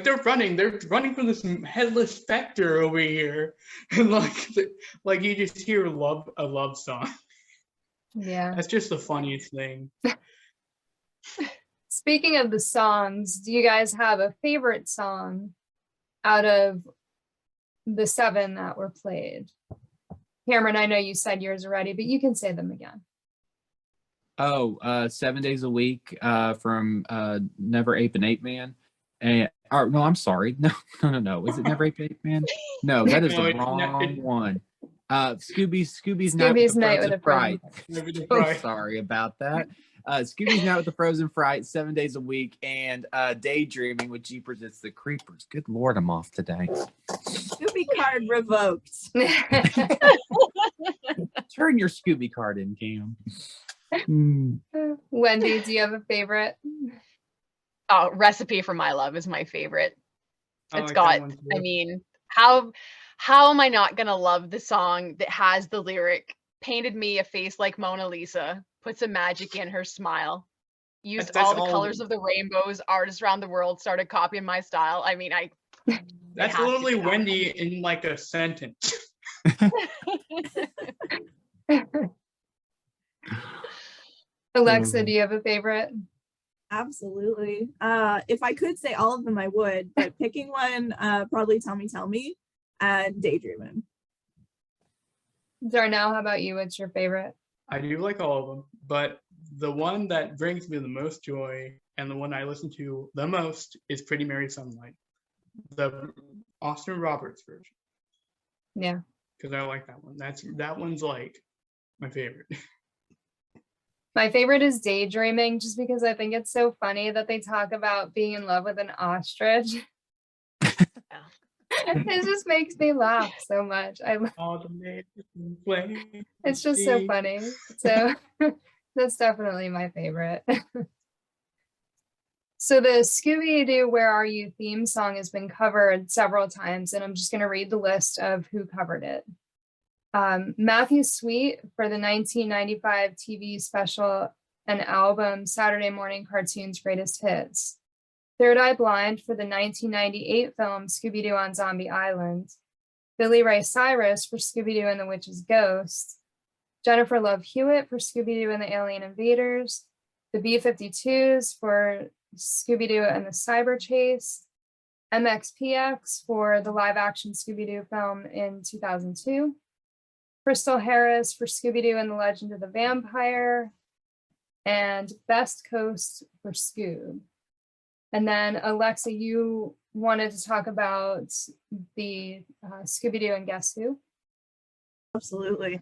they're running from this headless specter over here, and like you just hear a love song. Yeah. That's just the funniest thing. Speaking of the songs, do you guys have a favorite song out of the 7 that were played? Cameron, I know you said yours already, but you can say them again. Oh, 7 days a week from Never Ape and Ape Man. And no, I'm sorry. No. Is it Never Ape and Ape Man? No, that is No, the it's wrong one. Scooby's Scooby's Night Night with with the a Fright. Right. Sorry about that. Scooby's Night with the Frozen Fright, 7 days a week, and Daydreaming with Jeepers It's the Creepers. Good Lord, I'm off today. Scooby card revoked. Turn your Scooby card in, Cam. Hmm. Wendy, do you have a favorite? Oh, Recipe for My Love is my favorite. I It's like that got, one too. I mean, how am I not gonna love the song that has the lyric, painted me a face like Mona Lisa, put some magic in her smile, used That's all the all- colors of the rainbows, artists around the world started copying my style. I mean, That's has to literally be that. Wendy in like a sentence. Alexa, do you have a favorite? Absolutely. If I could say all of them, I would, but picking one, probably Tell Me, and Daydreaming. Darnell, how about you? What's your favorite? I do like all of them, but the one that brings me the most joy and the one I listen to the most is Pretty Mary Sunlight, the Austin Roberts version, Yeah. because I like that one. That one's like my favorite. My favorite is Daydreaming, just because I think it's so funny that they talk about being in love with an ostrich. It just makes me laugh so much. All the neighbors can play. It's just so funny. So that's definitely my favorite. So the Scooby-Doo Where Are You theme song has been covered several times, and I'm just going to read the list of who covered it. Matthew Sweet for the 1995 TV special and album Saturday Morning Cartoons Greatest Hits. Third Eye Blind for the 1998 film Scooby-Doo on Zombie Island. Billy Ray Cyrus for Scooby-Doo and the Witch's Ghost. Jennifer Love Hewitt for Scooby-Doo and the Alien Invaders. The B-52s for Scooby-Doo and the Cyber Chase. MXPX for the live-action Scooby-Doo film in 2002. Crystal Harris for Scooby-Doo and the Legend of the Vampire. And Best Coast for Scoob. And then Alexa, you wanted to talk about the Scooby-Doo and Guess Who? Absolutely.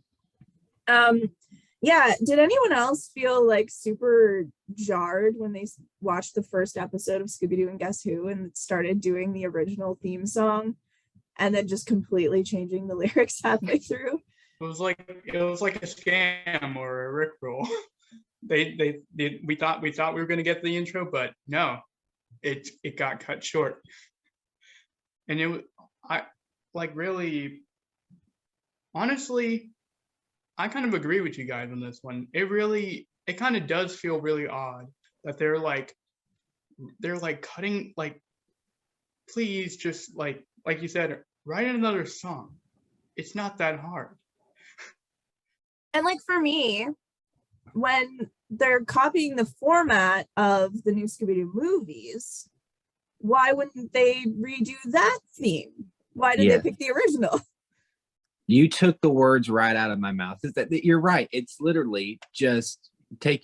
Yeah, did anyone else feel like super jarred when they watched the first episode of Scooby-Doo and Guess Who and started doing the original theme song and then just completely changing the lyrics halfway through? It was like a scam or a rickroll. We thought we were gonna get the intro, but no, it got cut short. And I like really, honestly, I kind of agree with you guys on this one. It kind of does feel really odd that they're like cutting, like, please just like you said, write another song. It's not that hard. And like for me, when they're copying the format of the new Scooby-Doo movies, why wouldn't they redo that theme? Why did they pick the original? You took the words right out of my mouth. Is that you're right? It's literally just I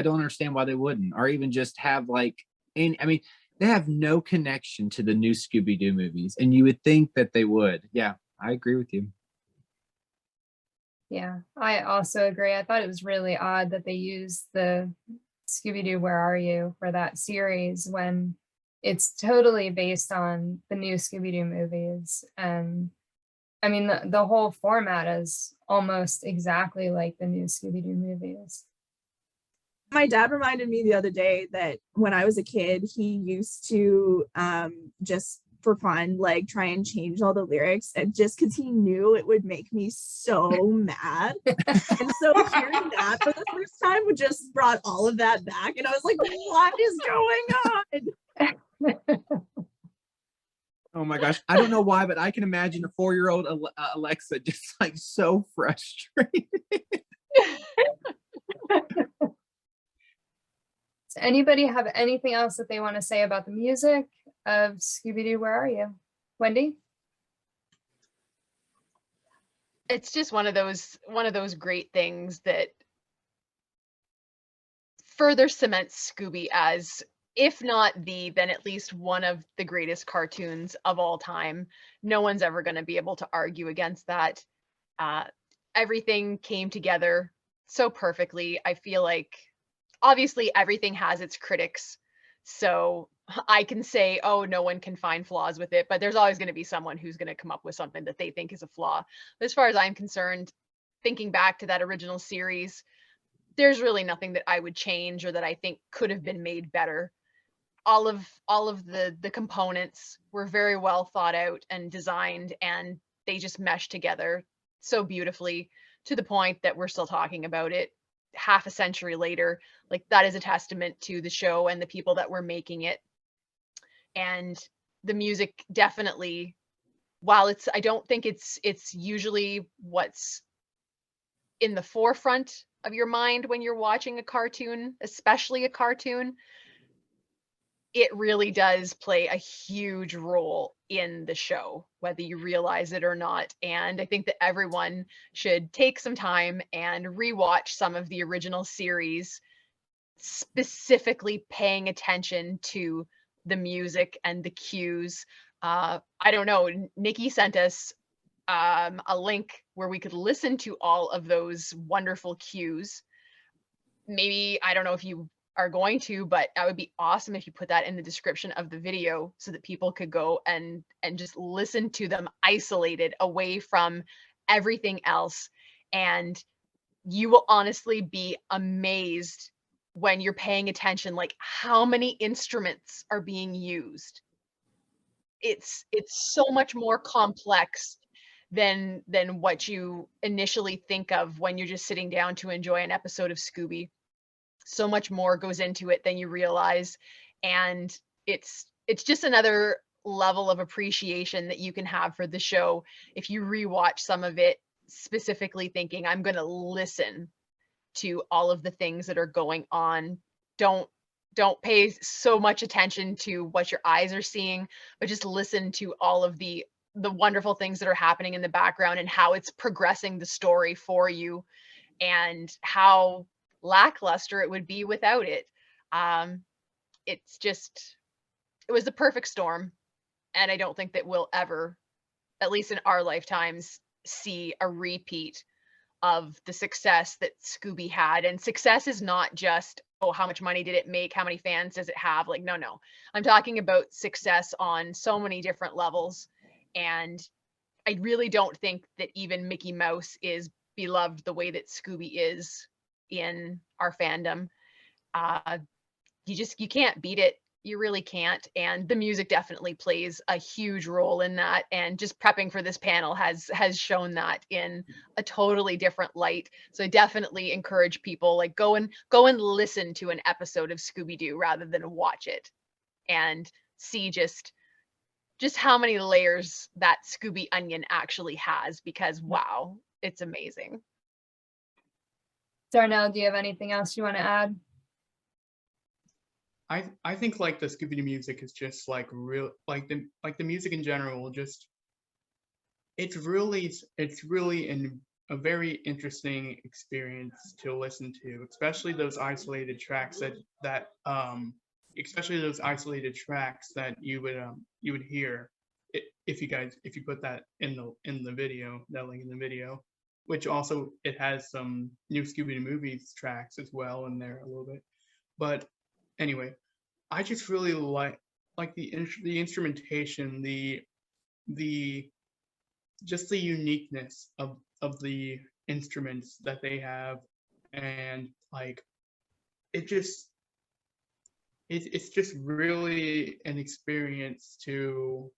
don't understand why they wouldn't, or even just have like, I mean, they have no connection to the new Scooby-Doo movies, and you would think that they would. Yeah, I agree with you. Yeah, I also agree. I thought it was really odd that they used the Scooby-Doo Where Are You for that series when it's totally based on the new Scooby-Doo movies. And I mean, the whole format is almost exactly like the new Scooby-Doo movies. My dad reminded me the other day that when I was a kid, he used to just for fun, like try and change all the lyrics, and just because he knew it would make me so mad. And so hearing that for the first time would just brought all of that back. And I was like, what is going on? Oh my gosh. I don't know why, but I can imagine a 4-year-old Alexa just like so frustrated. Does anybody have anything else that they want to say about the music of Scooby-Doo Where Are You? Wendy? It's just one of those great things that further cements Scooby as, if not then at least one of the greatest cartoons of all time. No one's ever going to be able to argue against that. Everything came together so perfectly. I feel like obviously everything has its critics, so I can say, oh, no one can find flaws with it, but there's always going to be someone who's going to come up with something that they think is a flaw. But as far as I'm concerned, thinking back to that original series, there's really nothing that I would change or that I think could have been made better. All of the components were very well thought out and designed, and they just meshed together so beautifully to the point that we're still talking about it half a century later. Like, that is a testament to the show and the people that were making it. And the music definitely, while I don't think it's usually what's in the forefront of your mind when you're watching a cartoon, especially a cartoon, it really does play a huge role in the show, whether you realize it or not. And I think that everyone should take some time and rewatch some of the original series, specifically paying attention to the music and the cues. I don't know, Nikki sent us a link where we could listen to all of those wonderful cues. Maybe, I don't know if you are going to, but that would be awesome if you put that in the description of the video so that people could go and just listen to them isolated away from everything else. And you will honestly be amazed when you're paying attention, like how many instruments are being used. It's so much more complex than what you initially think of when you're just sitting down to enjoy an episode of Scooby. So much more goes into it than you realize, and it's just another level of appreciation that you can have for the show if you rewatch some of it, specifically thinking, I'm going to listen to all of the things that are going on. Don't pay so much attention to what your eyes are seeing, but just listen to all of the wonderful things that are happening in the background and how it's progressing the story for you, and how lackluster it would be without it. It was the perfect storm, and I don't think that we'll ever, at least in our lifetimes, see a repeat of the success that Scooby had. And success is not just, oh, how much money did it make? How many fans does it have? Like, no. I'm talking about success on so many different levels. And I really don't think that even Mickey Mouse is beloved the way that Scooby is in our fandom. You can't beat it. You really can't. And the music definitely plays a huge role in that. And just prepping for this panel has shown that in a totally different light. So I definitely encourage people, like, go and listen to an episode of Scooby-Doo rather than watch it, and see just how many layers that Scooby onion actually has, because wow, it's amazing. Darnell, do you have anything else you want to add? I think like the Scooby-Doo music is just like real, like the music in general, just it's really a very interesting experience to listen to, especially those isolated tracks that you would hear if you put that in the video, that link in the video, which also it has some new Scooby-Doo movies tracks as well in there a little bit. But anyway, I just really like the instrumentation, the just the uniqueness of the instruments that they have, and like it's just really an experience to.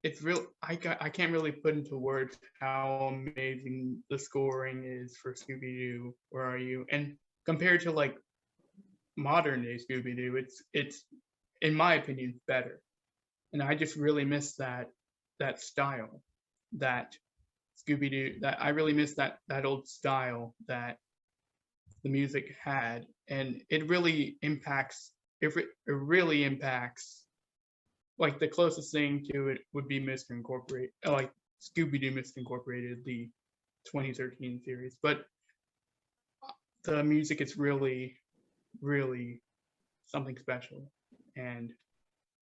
It's real. I can't really put into words how amazing the scoring is for Scooby-Doo. Where Are You? And compared to like modern day Scooby-Doo, it's in my opinion better. And I just really miss that style, that Scooby-Doo, that I really miss that old style that the music had. And it really impacts, like the closest thing to it would be Mr. Incorporated, like Scooby-Doo Mr. Incorporated, the 2013 series. But the music is really something special, and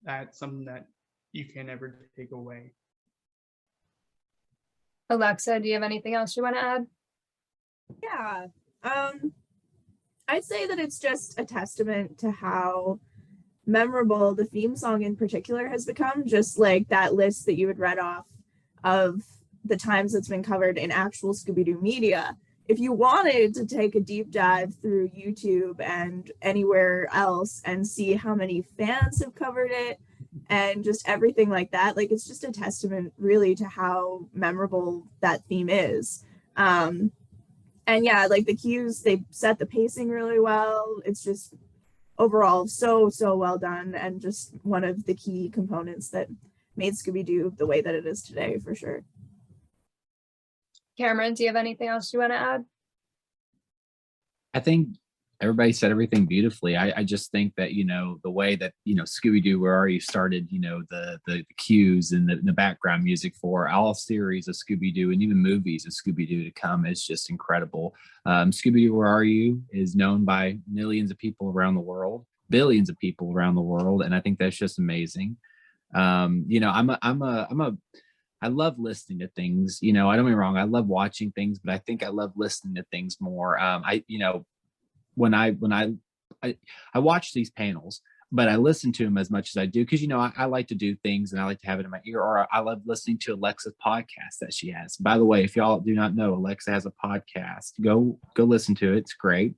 that's something that you can never take away. Alexa, do you have anything else you want to add? Yeah. I'd say that it's just a testament to how memorable the theme song in particular has become, just like that list that you had read off of the times it's been covered in actual Scooby-Doo media. If you wanted to take a deep dive through YouTube and anywhere else and see how many fans have covered it and just everything like that, like it's just a testament really to how memorable that theme is. And yeah, like the cues, they set the pacing really well. It's just overall so well done, and just one of the key components that made Scooby-Doo the way that it is today, for sure. Cameron, do you have anything else you want to add? I think everybody said everything beautifully. I just think that, the way that, Scooby-Doo, Where Are You started, the cues and the background music for all series of Scooby-Doo and even movies of Scooby-Doo to come is just incredible. Scooby-Doo, Where Are You is known by millions of people around the world, billions of people around the world. And I think that's just amazing. I love listening to things, I don't get me wrong. I love watching things, but I think I love listening to things more. When I watch these panels, but I listen to them as much as I do, because I like to do things and I like to have it in my ear, or I love listening to Alexa's podcast that she has. By the way, if y'all do not know, Alexa has a podcast. Go listen to it. It's great.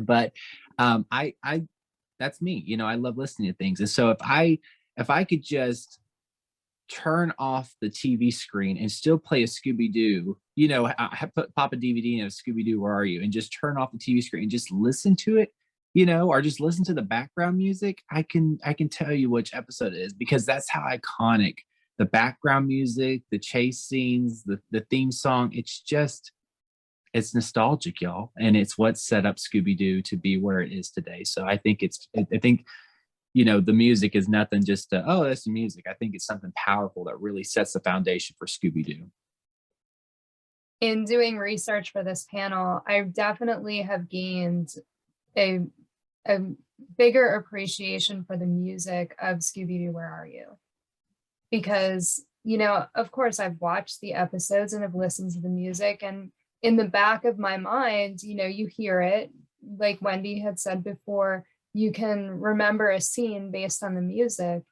But I that's me. I love listening to things. And so if I could just turn off the TV screen and still play a Scooby-Doo, pop a DVD in of Scooby-Doo, Where Are You, and just turn off the TV screen and just listen to it, or just listen to the background music, I can tell you which episode it is, because that's how iconic the background music, the chase scenes, the theme song, it's nostalgic, y'all. And it's what set up Scooby-Doo to be where it is today. So I think the music is nothing just that's the music. I think it's something powerful that really sets the foundation for Scooby-Doo. In doing research for this panel, I definitely have gained a bigger appreciation for the music of Scooby-Doo, Where Are You? Because, of course, I've watched the episodes and have listened to the music, and in the back of my mind, you hear it, like Wendy had said before, you can remember a scene based on the music.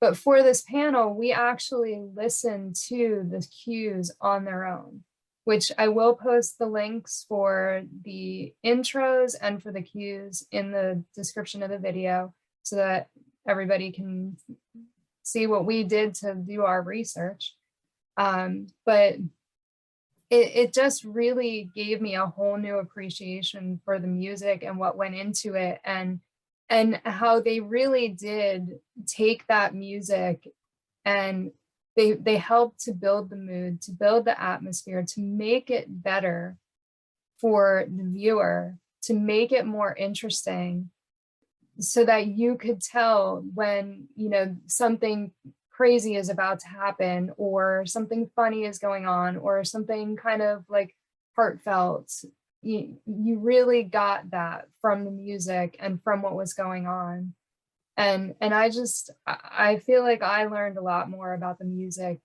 But for this panel, we actually listen to the cues on their own, which I will post the links for the intros and for the cues in the description of the video so that everybody can see what we did to do our research. But it just really gave me a whole new appreciation for the music and what went into it, and how they really did take that music and they helped to build the mood, to build the atmosphere, to make it better for the viewer, to make it more interesting so that you could tell when, something crazy is about to happen, or something funny is going on, or something kind of like heartfelt. You really got that from the music and from what was going on. And I feel like I learned a lot more about the music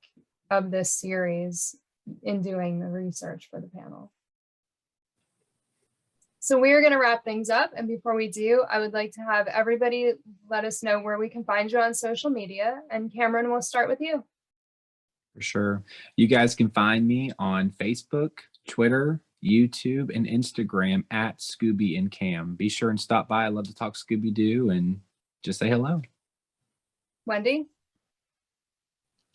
of this series in doing the research for the panel. So we are going to wrap things up. And before we do, I would like to have everybody let us know where we can find you on social media. And Cameron, we'll start with you. For sure. You guys can find me on Facebook, Twitter, YouTube, and Instagram at Scooby and Cam. Be sure and stop by. I love to talk Scooby-Doo and just say hello. Wendy?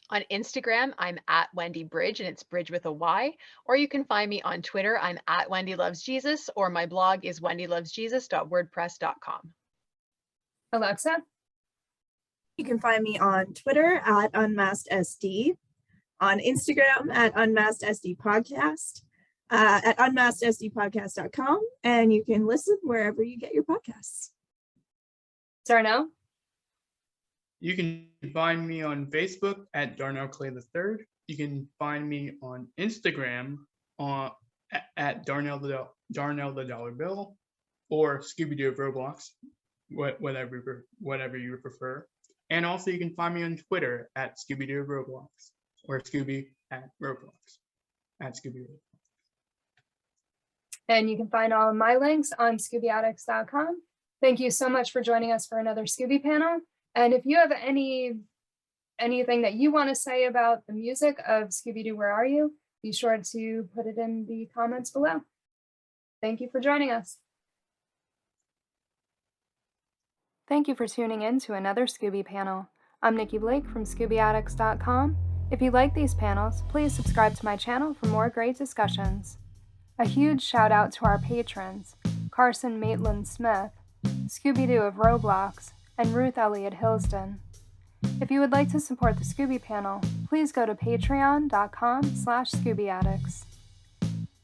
On Instagram, I'm at Wendy Bridge, and it's Bridge with a Y. Or you can find me on Twitter. I'm at Wendy Loves Jesus, or my blog is wendylovesjesus.wordpress.com. Alexa? You can find me on Twitter at UnmaskedSD, on Instagram at UnmaskedSDPodcast, at unmaskedsdpodcast.com, and you can listen wherever you get your podcasts. Darnell? You can find me on Facebook at Darnell Clay III. You can find me on Instagram at Darnell the Dollar Bill, or Scooby-Doo of Roblox, whatever you prefer. And also you can find me on Twitter at Scooby-Doo of Roblox, or Scooby at Roblox, at Scooby-Doo. And you can find all of my links on ScoobyAddicts.com. Thank you so much for joining us for another Scooby panel. And if you have anything that you want to say about the music of Scooby-Doo, Where Are You? Be sure to put it in the comments below. Thank you for joining us. Thank you for tuning in to another Scooby panel. I'm Nikki Blake from ScoobyAddicts.com. If you like these panels, please subscribe to my channel for more great discussions. A huge shout out to our patrons, Carson Maitland-Smith, Scooby-Doo of Roblox, and Ruth Elliott Hillsden. If you would like to support the Scooby panel, please go to patreon.com/ScoobyAddicts.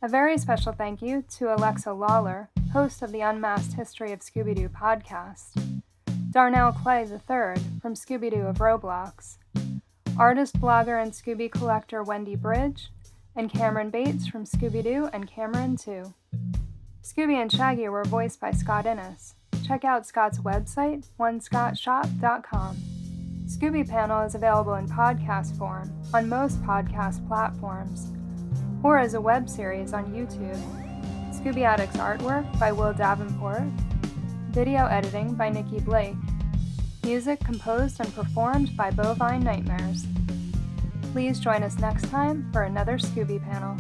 A very special thank you to Alexa Lawlor, host of the Unmasked History of Scooby-Doo podcast, Darnell Clay III from Scooby-Doo of Roblox, artist, blogger, and Scooby collector Wendy Bridge, and Cameron Bates from Scooby-Doo and Cameron Too. Scooby and Shaggy were voiced by Scott Innes. Check out Scott's website, onescottshop.com. Scooby Panel is available in podcast form on most podcast platforms, or as a web series on YouTube. Scooby Addicts artwork by Will Davenport. Video editing by Nikki Blake. Music composed and performed by Bovine Nightmares. Please join us next time for another Scooby panel.